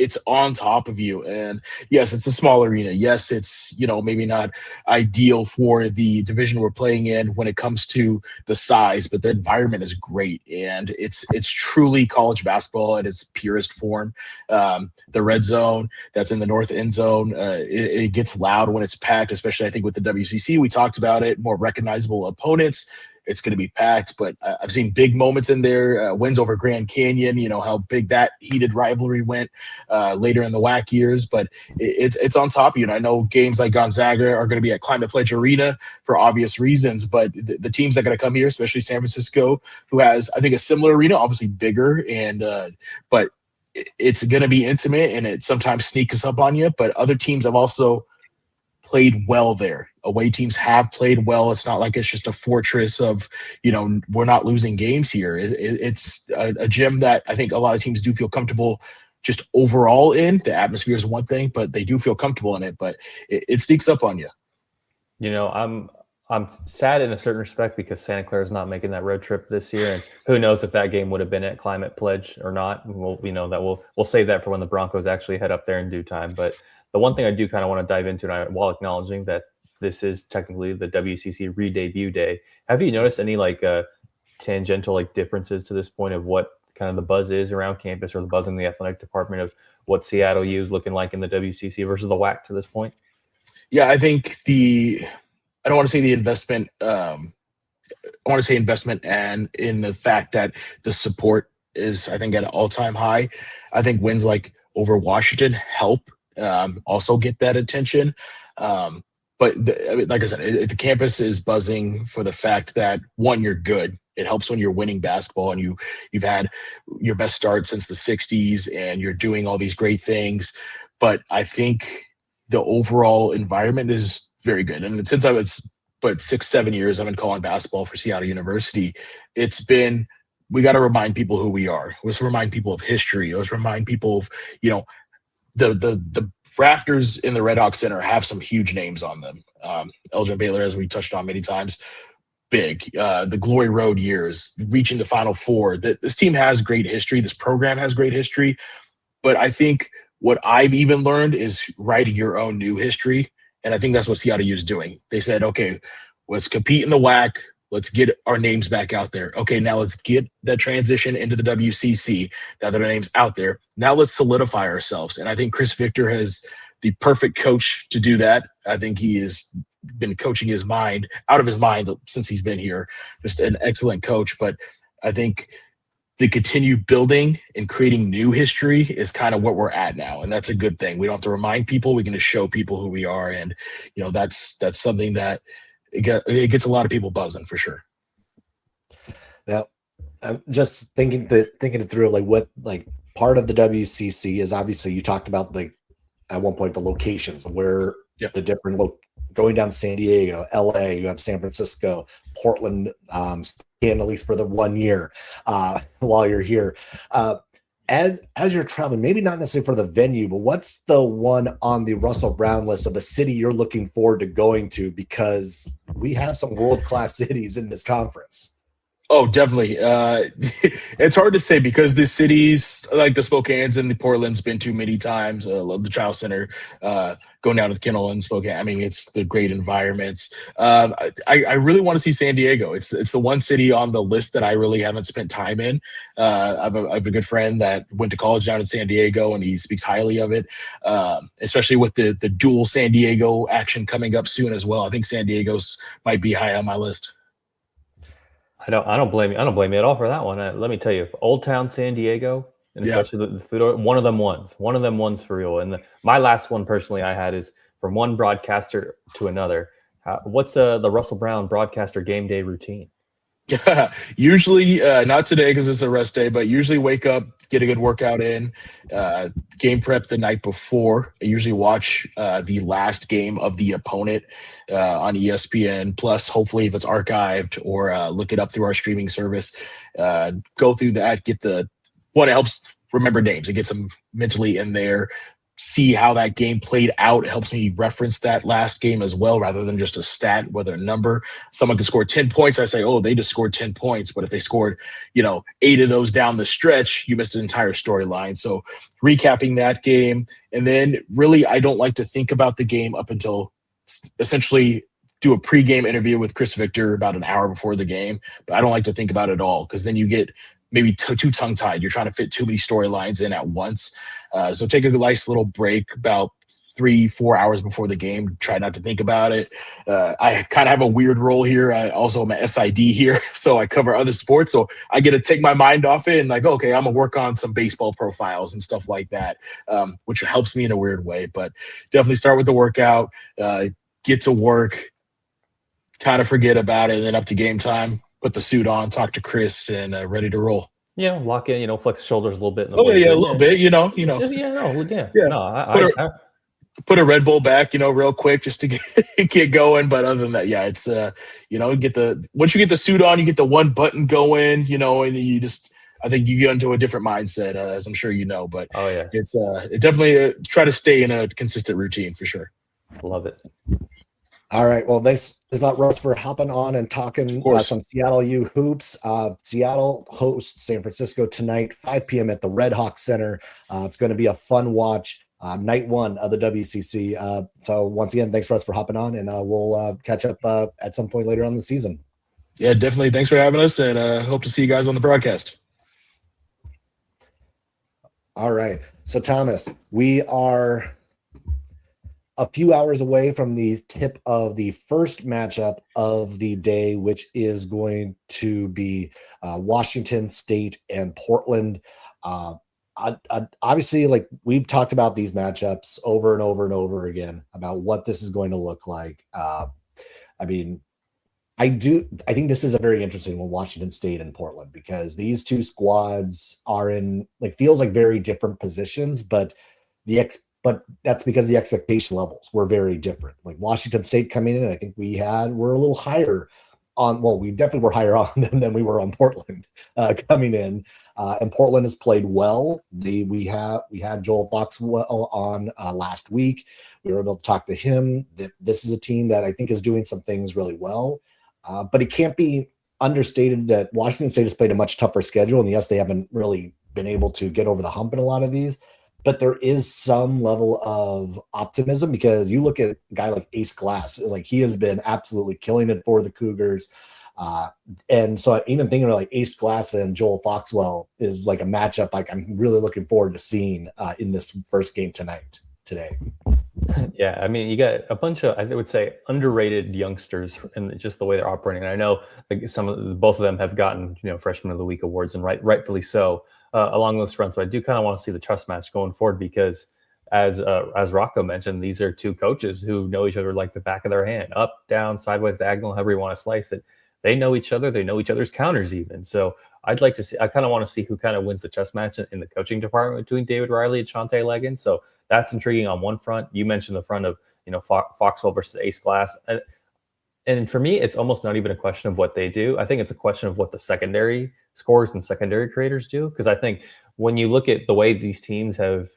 It's on top of you. And yes, it's a small arena. Yes, it's, maybe not ideal for the division we're playing in when it comes to the size, but the environment is great. And it's truly college basketball at its purest form. The red zone that's in the north end zone, it gets loud when it's packed, especially I think with the WCC. We talked about it, more recognizable opponents. it's going to be packed. But I've seen big moments in there, wins over Grand Canyon, how big that heated rivalry went later in the WAC years. But it's on top of you. And I know games like Gonzaga are going to be at Climate Pledge Arena for obvious reasons, but the teams that are going to come here, especially San Francisco, who has, I think, a similar arena, obviously bigger, and but it's going to be intimate, and it sometimes sneaks up on you. But other teams have also played well there. Away teams have played well. It's not like it's just a fortress of, we're not losing games here. It's a gym that I think a lot of teams do feel comfortable just overall in. The atmosphere is one thing, but they do feel comfortable in it. But it sneaks up on you. I'm sad in a certain respect because Santa Clara is not making that road trip this year, and who knows if that game would have been at Climate Pledge or not. We'll save that for when the Broncos actually head up there in due time. But the one thing I do kind of want to dive into, and while acknowledging that this is technically the WCC re-debut day, have you noticed any tangential differences to this point of what kind of the buzz is around campus, or the buzz in the athletic department of what Seattle U is looking like in the WCC versus the WAC to this point? Yeah, I think I don't want to say the investment. I want to say investment, and in the fact that the support is, I think, at an all-time high. I think wins like over Washington help also get that attention. But like I said, the campus is buzzing for the fact that, one, you're good. It helps when you're winning basketball and you've had your best start since the 60s and you're doing all these great things. But I think the overall environment is very good. And since I was 6-7 years I've been calling basketball for Seattle University, we got to remind people who we are. Let's remind people of history. Let's remind people of, the rafters in the Red Hawk Center have some huge names on them. Elgin Baylor, as we touched on many times, big. The Glory Road years, reaching the Final Four. This team has great history. This program has great history. But I think what I've even learned is writing your own new history. And I think that's what Seattle U is doing. They said, okay, let's compete in the WAC. Let's get our names back out there. Okay, now let's get that transition into the WCC. Now that our name's out there, now let's solidify ourselves. And I think Chris Victor has the perfect coach to do that. I think he has been coaching his mind out of his mind since he's been here. Just an excellent coach. But I think the continued building and creating new history is kind of what we're at now. And that's a good thing. We don't have to remind people. We can just show people who we are. And, that's something that it gets a lot of people buzzing for sure. Now, I'm just thinking it through, what part of the WCC is, obviously you talked about at one point the locations where the different going down to San Diego, LA, you have San Francisco, Portland, at least for the 1 year while you're here. As you're traveling, maybe not necessarily for the venue, but what's the one on the Russell Brown list of the city you're looking forward to going to? Because we have some world-class cities in this conference. Oh, definitely. It's hard to say because the cities like the Spokane's and the Portland's been to many times. Love the Child Center, going down to the Kennel and Spokane. I mean, it's the great environments. I really want to see San Diego. It's the one city on the list that I really haven't spent time in. I have a good friend that went to college down in San Diego, and he speaks highly of it, especially with the dual San Diego action coming up soon as well. I think San Diego's might be high on my list. I don't blame you. I don't blame you at all for that one. Let me tell you, Old Town San Diego, and especially the food, one of them ones for real. And my last one personally I had is from one broadcaster to another. What's the Russell Brown broadcaster game day routine? Usually not today because it's a rest day, but usually wake up, get a good workout in, game prep the night before. I usually watch the last game of the opponent on ESPN Plus, hopefully if it's archived, or look it up through our streaming service. Go through that, get the one. It helps remember names. It gets them mentally in there. See how that game played out. It helps me reference that last game as well, rather than just a stat, whether a number. Someone could score 10 points. I say, oh, they just scored 10 points. But if they scored, 8 of those down the stretch, you missed an entire storyline. So recapping that game. And then really, I don't like to think about the game up until essentially do a pregame interview with Chris Victor about an hour before the game. But I don't like to think about it at all, because then you get maybe too tongue-tied. You're trying to fit too many storylines in at once. So take a nice little break, about 3-4 hours before the game, try not to think about it. I kind of have a weird role here. I also am an SID here, so I cover other sports. So I get to take my mind off it and like, okay, I'm going to work on some baseball profiles and stuff like that, which helps me in a weird way. But definitely start with the workout, get to work, kind of forget about it, and then up to game time, put the suit on, talk to Chris, and ready to roll. Yeah, lock in, flex the shoulders a little bit. In the a little bit, Yeah, no, put a Red Bull back, real quick just to get going. But other than that, yeah, it's once you get the suit on, you get the one button going, and you just, I think you get into a different mindset, as I'm sure you know. But it's it definitely try to stay in a consistent routine for sure. Love it. All right. Well, thanks a lot, Russ, for hopping on and talking some Seattle U hoops. Seattle hosts San Francisco tonight, 5 p.m. at the Red Hawk Center. It's going to be a fun watch. Night one of the WCC. So once again, thanks, Russ, for hopping on, and we'll catch up at some point later on in the season. Yeah, definitely. Thanks for having us, and hope to see you guys on the broadcast. All right. So, Thomas, we are a few hours away from the tip of the first matchup of the day, which is going to be Washington State and Portland. Obviously, like we've talked about these matchups over and over and over again about what this is going to look like. I think this is a very interesting one, Washington State and Portland, because these two squads are in feels like very different positions, but that's because the expectation levels were very different. Like Washington State coming in, I think we're a little higher on, we definitely were higher on them than we were on Portland coming in. And Portland has played well. We had Joel Foxwell on last week. We were able to talk to him. This is a team that I think is doing some things really well. But it can't be understated that Washington State has played a much tougher schedule. And yes, they haven't really been able to get over the hump in a lot of these. But there is some level of optimism because you look at a guy like Ace Glass, like he has been absolutely killing it for the Cougars. And so even thinking of like Ace Glass and Joel Foxwell is like a matchup like I'm really looking forward to seeing in this first game today. Yeah, I mean, you got a bunch of, I would say, underrated youngsters and just the way they're operating. And I know like both of them have gotten, Freshman of the Week awards, and rightfully so along those fronts. So I do kind of want to see the trust match going forward because, as Rocco mentioned, these are two coaches who know each other like the back of their hand, up, down, sideways, diagonal, however you want to slice it. They know each other. They know each other's counters even. So I kind of want to see who kind of wins the chess match in the coaching department between David Riley and Shante Leggins. So that's intriguing on one front. You mentioned the front of, Foxwell versus Ace Glass. And for me, it's almost not even a question of what they do. I think it's a question of what the secondary scorers and secondary creators do. Because I think when you look at the way these teams have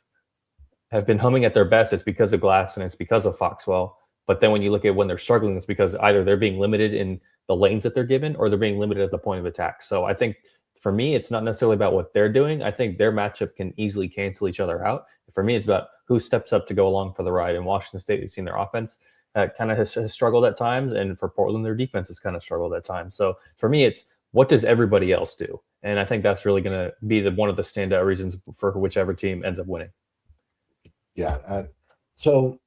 been humming at their best, it's because of Glass and it's because of Foxwell. But then when you look at when they're struggling, it's because either they're being limited in the lanes that they're given or they're being limited at the point of attack. So I think for me, it's not necessarily about what they're doing. I think their matchup can easily cancel each other out. For me, it's about who steps up to go along for the ride. In Washington State, we've seen their offense kind of has struggled at times. And for Portland, their defense has kind of struggled at times. So for me, it's what does everybody else do? And I think that's really going to be one of the standout reasons for whichever team ends up winning. Yeah. So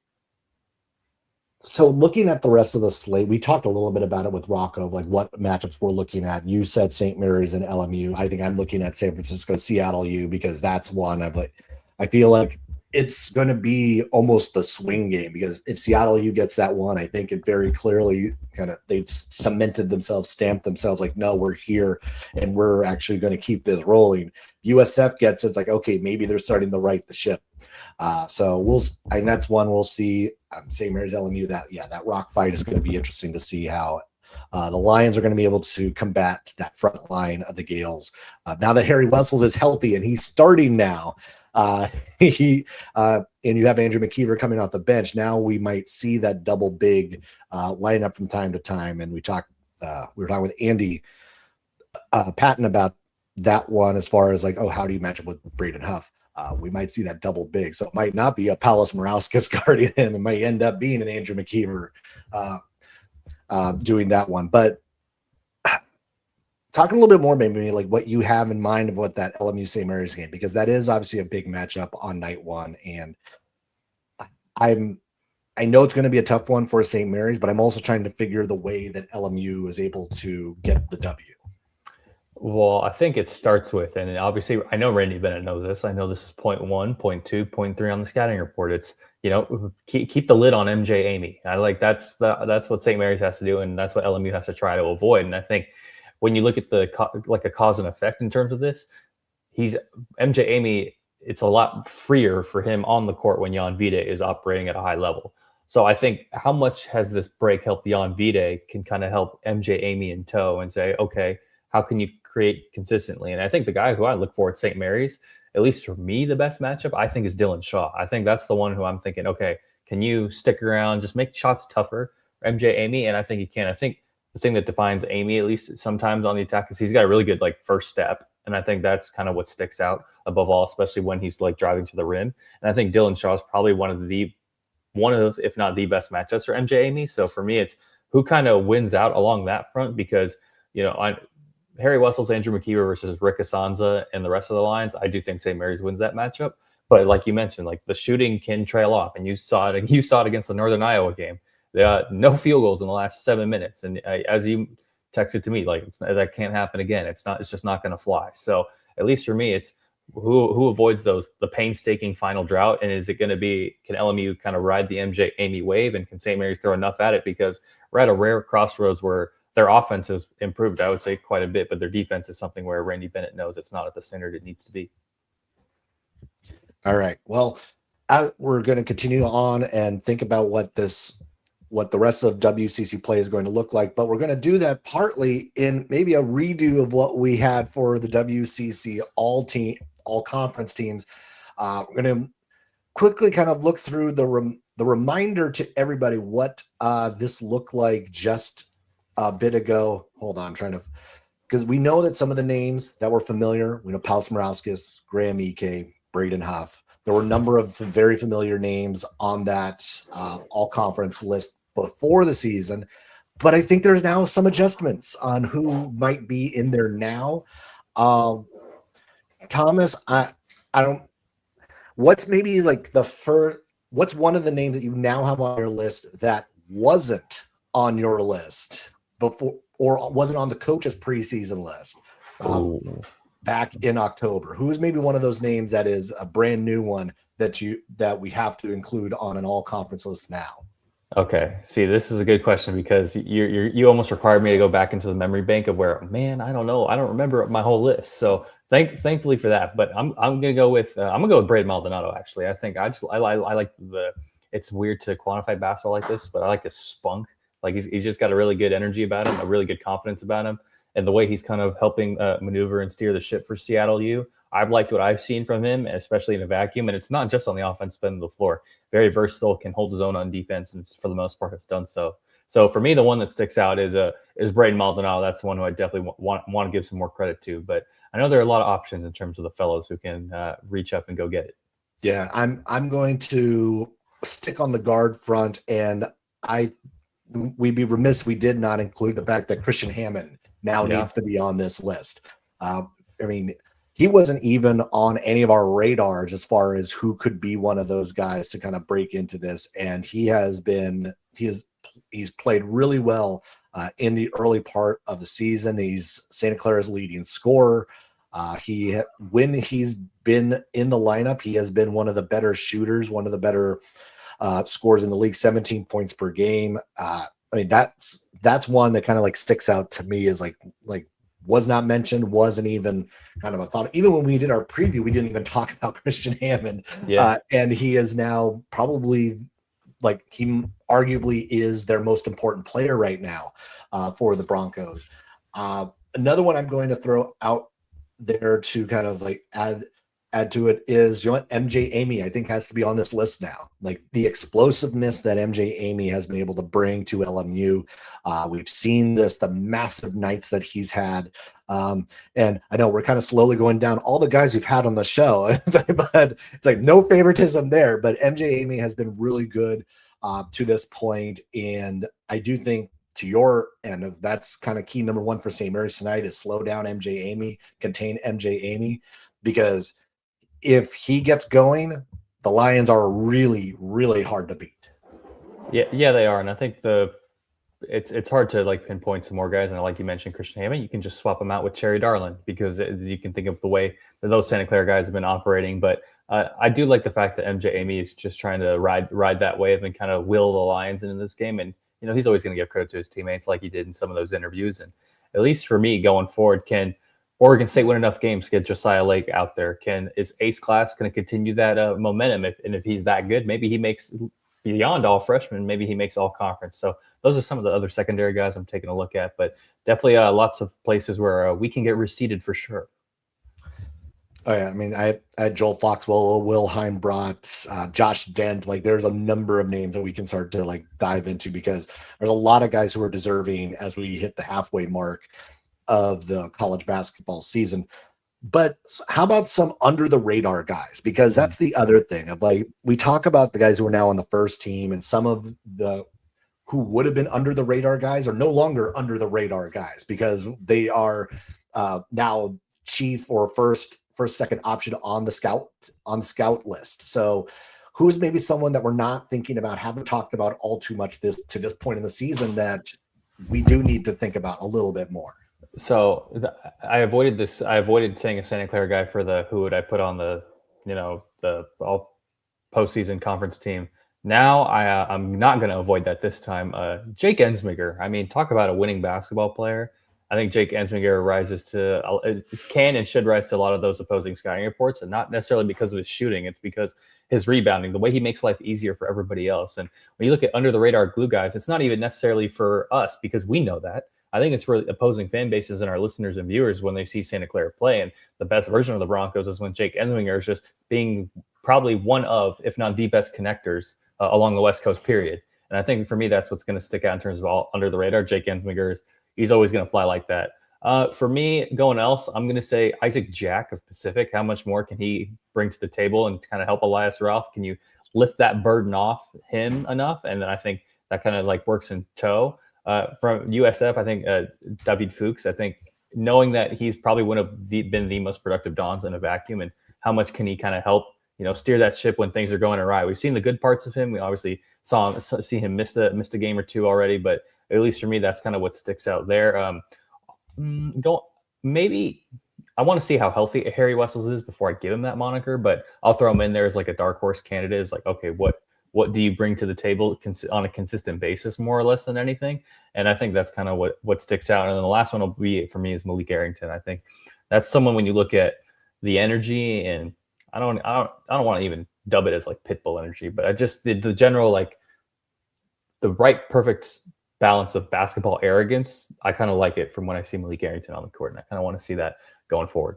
looking at the rest of the slate, we talked a little bit about it with Rocco, like what matchups we're looking at. You said St. Mary's and LMU. I think I'm looking at San Francisco, Seattle U, because that's one I feel like it's going to be almost the swing game, because if Seattle U gets that one, I think it very clearly they've cemented themselves, stamped themselves like, no, we're here and we're actually going to keep this rolling. USF gets it's like, okay, maybe they're starting to right the ship. So that's one we'll see. St. Mary's, LMU, that rock fight is going to be interesting to see how the Lions are going to be able to combat that front line of the Gales. Now that Harry Wessels is healthy and he's starting now, and you have Andrew McKeever coming off the bench. Now we might see that double big line up from time to time. And we were talking with Andy Patton about that one as far as like, how do you match up with Braden Huff? We might see that double big. So it might not be a Paulus Morauskas guarding him. It might end up being an Andrew McKeever doing that one. But talking a little bit more, maybe like what you have in mind of what that LMU St. Mary's game, because that is obviously a big matchup on night one. And I know it's going to be a tough one for St. Mary's, but I'm also trying to figure the way that LMU is able to get the W. Well, I think it starts with, and obviously I know Randy Bennett knows this. I know this is point 1, point 2, point 3 on the scouting report. It's, keep the lid on MJ Amy. I like that's what St. Mary's has to do, and that's what LMU has to try to avoid. And I think when you look at the like a cause and effect in terms of this, he's MJ Amy. It's a lot freer for him on the court when Jan Vide is operating at a high level. So I think how much has this break helped Jan Vide can kind of help MJ Amy in tow and say, okay, how can you create consistently? And I think the guy who I look for at St. Mary's, at least for me, the best matchup, I think is Dylan Shaw. I think that's the one who I'm thinking, okay, can you stick around, just make shots tougher for MJ Amy? And I think he can. I think the thing that defines Amy, at least sometimes on the attack, is he's got a really good first step. And I think that's kind of what sticks out above all, especially when he's driving to the rim. And I think Dylan Shaw is probably one of, if not the best matchups for MJ Amy. So for me, it's who kind of wins out along that front, because, Harry Wessels, Andrew McKeever versus Rick Asanza and the rest of the lines, I do think St. Mary's wins that matchup. But like you mentioned, the shooting can trail off, and you saw it against the Northern Iowa game. No field goals in the last 7 minutes, and as you texted to me, that can't happen again. It's just not going to fly. So at least for me, it's who avoids the painstaking final drought, and is it going to be, can LMU kind of ride the MJ Amy wave, and can St. Mary's throw enough at it? Because we're at a rare crossroads where their offense has improved, I would say, quite a bit, but their defense is something where Randy Bennett knows it's not at the standard it needs to be. All right. Well, we're going to continue on and think about what the rest of WCC play is going to look like, but we're going to do that partly in maybe a redo of what we had for the WCC all conference teams. We're going to quickly kind of look through the reminder to everybody what this looked like just a bit ago. Hold on, because we know that some of the names that were familiar, Pauls Morauskas, Graham Ike, Braden Huff. There were a number of very familiar names on that all-conference list before the season, but I think there's now some adjustments on who might be in there now. Thomas, I don't. What's maybe what's one of the names that you now have on your list that wasn't on your list before, or wasn't on the coach's preseason list back in October? Who's maybe one of those names that is a brand new one that we have to include on an all conference list now? Okay. See, this is a good question, because you almost required me to go back into the memory bank of where, man, I don't know. I don't remember my whole list. So thankfully for that, but I'm going to go with, Braden Maldonado. Actually, I think I like it's weird to quantify basketball like this, but I like his spunk. He's just got a really good energy about him, a really good confidence about him. And the way he's kind of helping maneuver and steer the ship for Seattle U, I've liked what I've seen from him, especially in a vacuum. And it's not just on the offensive end of the floor. Very versatile, can hold his own on defense, and for the most part has done so. So for me, the one that sticks out is Braden Maldonado. That's the one who I definitely want to give some more credit to. But I know there are a lot of options in terms of the fellows who can reach up and go get it. Yeah, I'm going to stick on the guard front, and we'd be remiss if we did not include the fact that Christian Hammond now needs to be on this list. He wasn't even on any of our radars as far as who could be one of those guys to kind of break into this. And he's played really well in the early part of the season. He's Santa Clara's leading scorer. When he's been in the lineup, he has been one of the better shooters, one of the better scores in the league, 17 points per game. That's one that kind of sticks out to me as was not mentioned, wasn't even kind of a thought. Even when we did our preview, we didn't even talk about Christian Hammond. Yeah. And he is now probably he arguably is their most important player right now for the Broncos. Another one I'm going to throw out there to kind of add to it is, MJ Amy, I think, has to be on this list now. The explosiveness that MJ Amy has been able to bring to LMU. We've seen the massive nights that he's had. And I know we're kind of slowly going down all the guys we've had on the show, but it's no favoritism there. But MJ Amy has been really good to this point. And I do think, to your end of that's kind of key number one for St. Mary's tonight, is slow down MJ Amy, contain MJ Amy, because if he gets going, the Lions are really, really hard to beat. Yeah, they are, and I think it's hard to like pinpoint some more guys. And like you mentioned, Christian Hammond, you can just swap them out with Cherry Darlin because you can think of the way that those Santa Clara guys have been operating. But I do like the fact that MJ Amy is just trying to ride that wave and kind of will the Lions into this game. And he's always going to give credit to his teammates, like he did in some of those interviews. And at least for me, going forward, can Oregon State win enough games to get Josiah Lake out there? Is Ace Class going to continue that momentum? If he's that good, maybe he makes beyond all freshmen. Maybe he makes all conference. So those are some of the other secondary guys I'm taking a look at. But definitely lots of places where we can get reseeded for sure. Oh yeah, I mean, I had Joel Foxwell, Will Heimbrodt, Josh Dent. Like, there's a number of names that we can start to like dive into because there's a lot of guys who are deserving as we hit the halfway mark of the college basketball season. But how about some under the radar guys? Because that's the other thing of like, we talk about the guys who are now on the first team, and some of the who would have been under the radar guys are no longer under the radar guys because they are now chief or first, second option on the scout list. So who's maybe someone that we're not thinking about, haven't talked about all too much to this point in the season that we do need to think about a little bit more? So I avoided this. I avoided saying a Santa Clara guy for the who would I put on the all postseason conference team. Now I'm not going to avoid that this time. Jake Ensminger. I mean, talk about a winning basketball player. I think Jake Ensminger can and should rise to a lot of those opposing scouting reports, and not necessarily because of his shooting. It's because his rebounding, the way he makes life easier for everybody else. And when you look at under the radar glue guys, it's not even necessarily for us because we know that. I think it's for opposing fan bases and our listeners and viewers when they see Santa Clara play. And the best version of the Broncos is when Jake Ensminger is just being probably one of, if not the best connectors along the West Coast period. And I think for me, that's what's going to stick out in terms of all under the radar. Jake Ensminger he's always going to fly like that. For me, going else, I'm going to say Isaac Jack of Pacific. How much more can he bring to the table and kind of help Elias Ralph? Can you lift that burden off him enough? And then I think that kind of like works in tow. From USF, I think David Fuchs, I think knowing that he's probably one of been the most productive Dons in a vacuum, and how much can he kind of help, steer that ship when things are going awry. We've seen the good parts of him. We obviously see him missed a game or two already, but at least for me, that's kind of what sticks out there. Maybe I want to see how healthy Harry Wessels is before I give him that moniker, but I'll throw him in there as like a dark horse candidate. It's like, okay, what do you bring to the table on a consistent basis, more or less than anything? And I think that's kind of what sticks out. And then the last one will be for me is Malik Arrington. I think that's someone when you look at the energy, and I don't want to even dub it as like pitbull energy, but I just the general like the right perfect balance of basketball arrogance. I kind of like it from when I see Malik Arrington on the court, and I kind of want to see that going forward.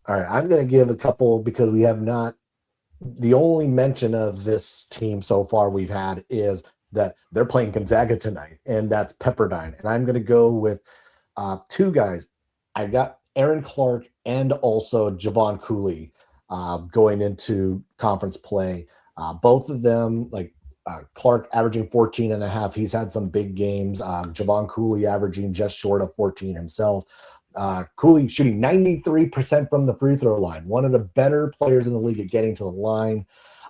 All right, I'm going to give a couple because we have not. The only mention of this team so far we've had is that they're playing Gonzaga tonight, and that's Pepperdine. And I'm going to go with two guys. I got Aaron Clark and also Javon Cooley going into conference play. Both of them, like Clark averaging 14 and a half. He's had some big games. Javon Cooley averaging just short of 14 himself. Cooley shooting 93% from the free throw line. One of the better players in the league at getting to the line.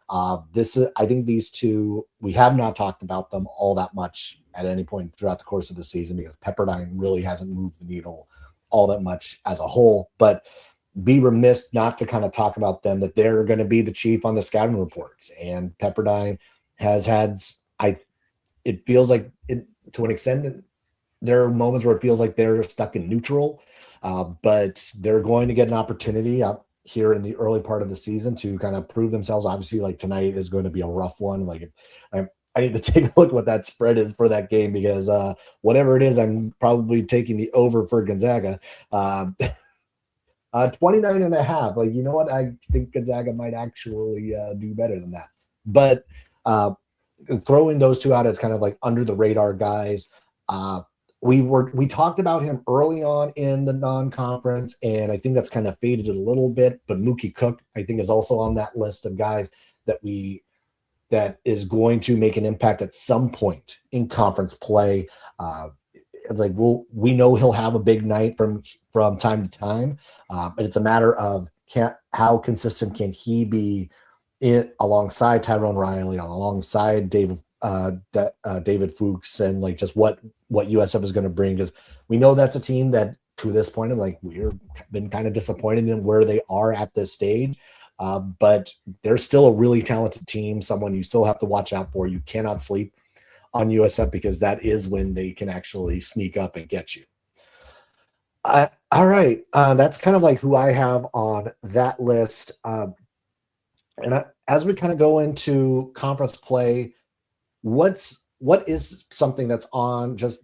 I think these two, we have not talked about them all that much at any point throughout the course of the season because Pepperdine really hasn't moved the needle all that much as a whole, but be remiss not to kind of talk about them, that they're going to be the chief on the scouting reports. And Pepperdine has had, it feels like to an extent, there are moments where it feels like they're stuck in neutral, but they're going to get an opportunity up here in the early part of the season to kind of prove themselves. Obviously, like tonight is going to be a rough one. Like I need to take a look what that spread is for that game because whatever it is, I'm probably taking the over for Gonzaga. 29 and a half. Like, you know what? I think Gonzaga might actually do better than that. But throwing those two out as kind of like under the radar guys, we talked about him early on in the non-conference, and I think that's kind of faded a little bit. But Mookie Cook, I think, is also on that list of guys that is going to make an impact at some point in conference play. We know he'll have a big night from time to time, but it's a matter of how consistent can he be it alongside Tyrone Riley, alongside David Fuchs, and like just what USF is going to bring, because we know that's a team that to this point, we've been kind of disappointed in where they are at this stage. But they're still a really talented team, someone you still have to watch out for. You cannot sleep on USF because that is when they can actually sneak up and get you. All right. That's kind of like who I have on that list. As we kind of go into conference play, what is something that's on just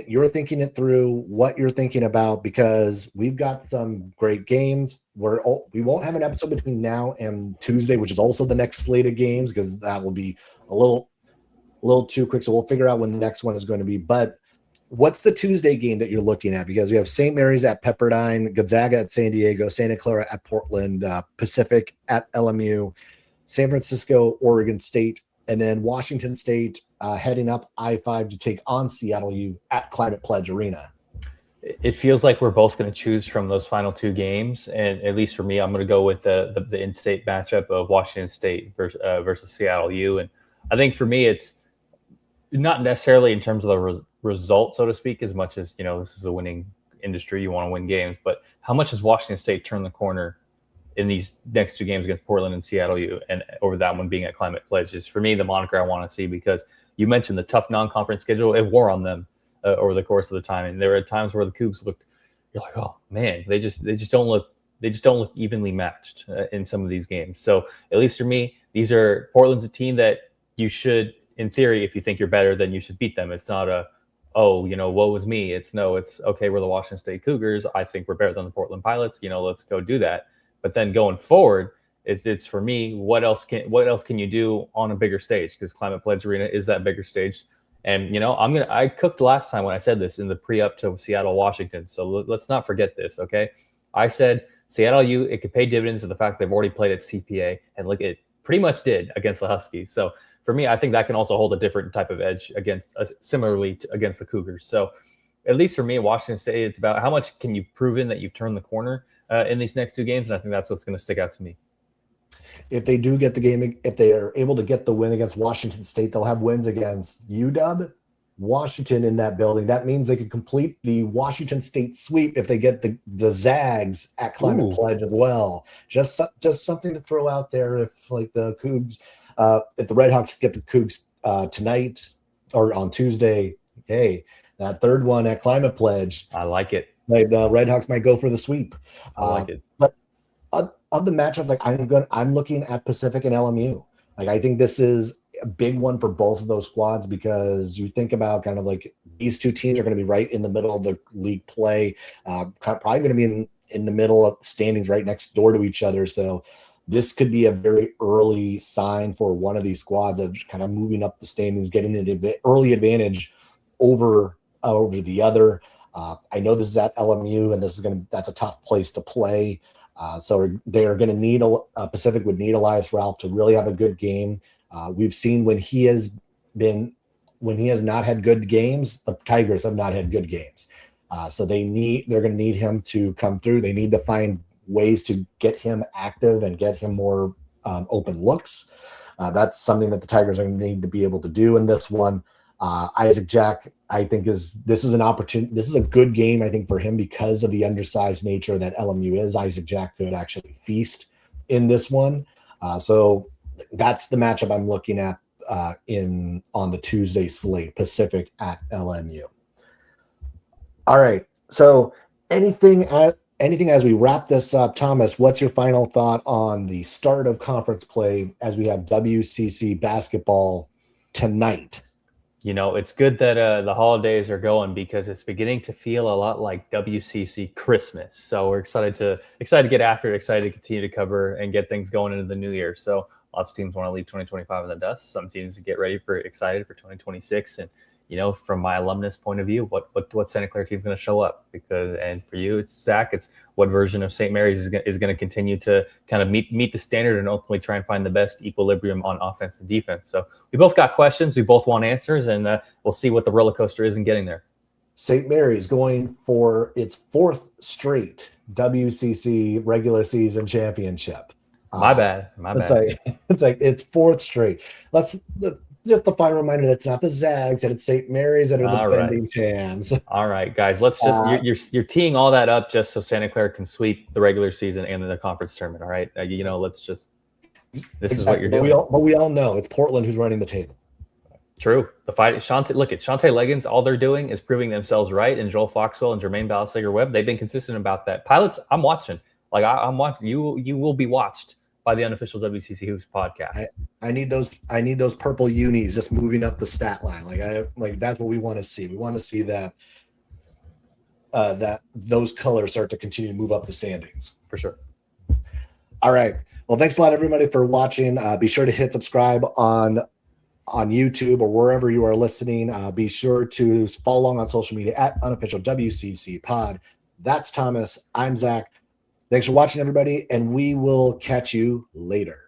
you're thinking it through, what you're thinking about, because we've got some great games. We won't have an episode between now and Tuesday, which is also the next slate of games, because that will be a little too quick. So we'll figure out when the next one is going to be. But what's the Tuesday game that you're looking at? Because we have St. Mary's at Pepperdine, Gonzaga at San Diego, Santa Clara at Portland, Pacific at LMU, San Francisco, Oregon State, and then Washington State heading up I-5 to take on Seattle U at Climate Pledge Arena. It feels like we're both going to choose from those final two games, and at least for me, I'm going to go with the in-state matchup of Washington State versus Seattle U. And I think for me, it's not necessarily in terms of the result, so to speak, as much as, this is a winning industry. You want to win games, but how much has Washington State turned the corner in these next two games against Portland and Seattle U, and over that one being at Climate Pledge is, for me, the moniker I want to see, because you mentioned the tough non-conference schedule. It wore on them over the course of the time, and there were times where the Cougs looked, you're like, oh man, they just don't look evenly matched in some of these games. So at least for me, Portland's a team that you should, in theory, if you think you're better, then you should beat them. It's not woe was me. It's okay, we're the Washington State Cougars. I think we're better than the Portland Pilots. Let's go do that. But then going forward, it's for me, what else can you do on a bigger stage? Because Climate Pledge Arena is that bigger stage. And I cooked last time when I said this in the pre-up to Seattle, Washington. So let's not forget this, okay? I said Seattle U, it could pay dividends to the fact they've already played at CPA, and look, it pretty much did against the Huskies. So for me, I think that can also hold a different type of edge against the Cougars. So at least for me, Washington State, it's about how much can you proven that you've turned the corner in these next two games, and I think that's what's going to stick out to me. If they do get the game, if they are able to get the win against Washington State, they'll have wins against UW, Washington in that building. That means they could complete the Washington State sweep if they get the Zags at Climate Pledge as well. Just something to throw out there. If like the Cougs, if the Redhawks get the Cougs tonight or on Tuesday, hey, that third one at Climate Pledge, I like it. Like the Redhawks might go for the sweep. I like it. But of the matchup, I'm looking at Pacific and LMU. Like, I think this is a big one for both of those squads, because you think about kind of like these two teams are going to be right in the middle of the league play, probably going to be in the middle of standings right next door to each other. So this could be a very early sign for one of these squads of kind of moving up the standings, getting an early advantage over the other. I know this is at LMU, and that's a tough place to play. So they are going to need Pacific would need Elias Ralph to really have a good game. We've seen when he has not had good games, the Tigers have not had good games. So they're going to need him to come through. They need to find ways to get him active and get him more open looks. That's something that the Tigers are going to need to be able to do in this one. Isaac Jack, I think this is an opportunity. This is a good game, I think, for him because of the undersized nature that LMU is. Isaac Jack could actually feast in this one. So that's the matchup I'm looking at on the Tuesday slate, Pacific at LMU. All right. So anything as we wrap this up, Thomas, what's your final thought on the start of conference play as we have WCC basketball tonight? It's good that the holidays are going, because it's beginning to feel a lot like WCC Christmas. So we're excited to get after it, excited to continue to cover and get things going into the new year. So lots of teams want to leave 2025 in the dust. Some teams get excited for 2026. And, from my alumnus point of view, what Santa Clara team is going to show up? And for you, it's Zach. It's what version of St. Mary's is going to continue to kind of meet the standard and ultimately try and find the best equilibrium on offense and defense. So we both got questions. We both want answers, and we'll see what the roller coaster is in getting there. St. Mary's going for its fourth straight WCC regular season championship. My bad. It's fourth straight. Just the final reminder that's not the Zags, that it's St. Mary's that are the defending champs. All right, guys, let's just you're teeing all that up just so Santa Clara can sweep the regular season and then the conference tournament. All right, let's just is what you're doing. But we all know it's Portland who's running the table. True. The fight. Look at Shantae Leggins. All they're doing is proving themselves right. And Joel Foxwell and Jermaine Balasager-Webb, they've been consistent about that. Pilots, I'm watching. Like I'm watching. You will be watched by the Unofficial WCC Hoops podcast. I need those purple unis just moving up the stat line. Like that's what we want to see. We want to see that those colors start to continue to move up the standings. For sure. All right. Well, thanks a lot, everybody, for watching. Be sure to hit subscribe on YouTube or wherever you are listening. Be sure to follow along on social media at Unofficial WCC Pod. That's Thomas. I'm Zach. Thanks for watching, everybody, and we will catch you later.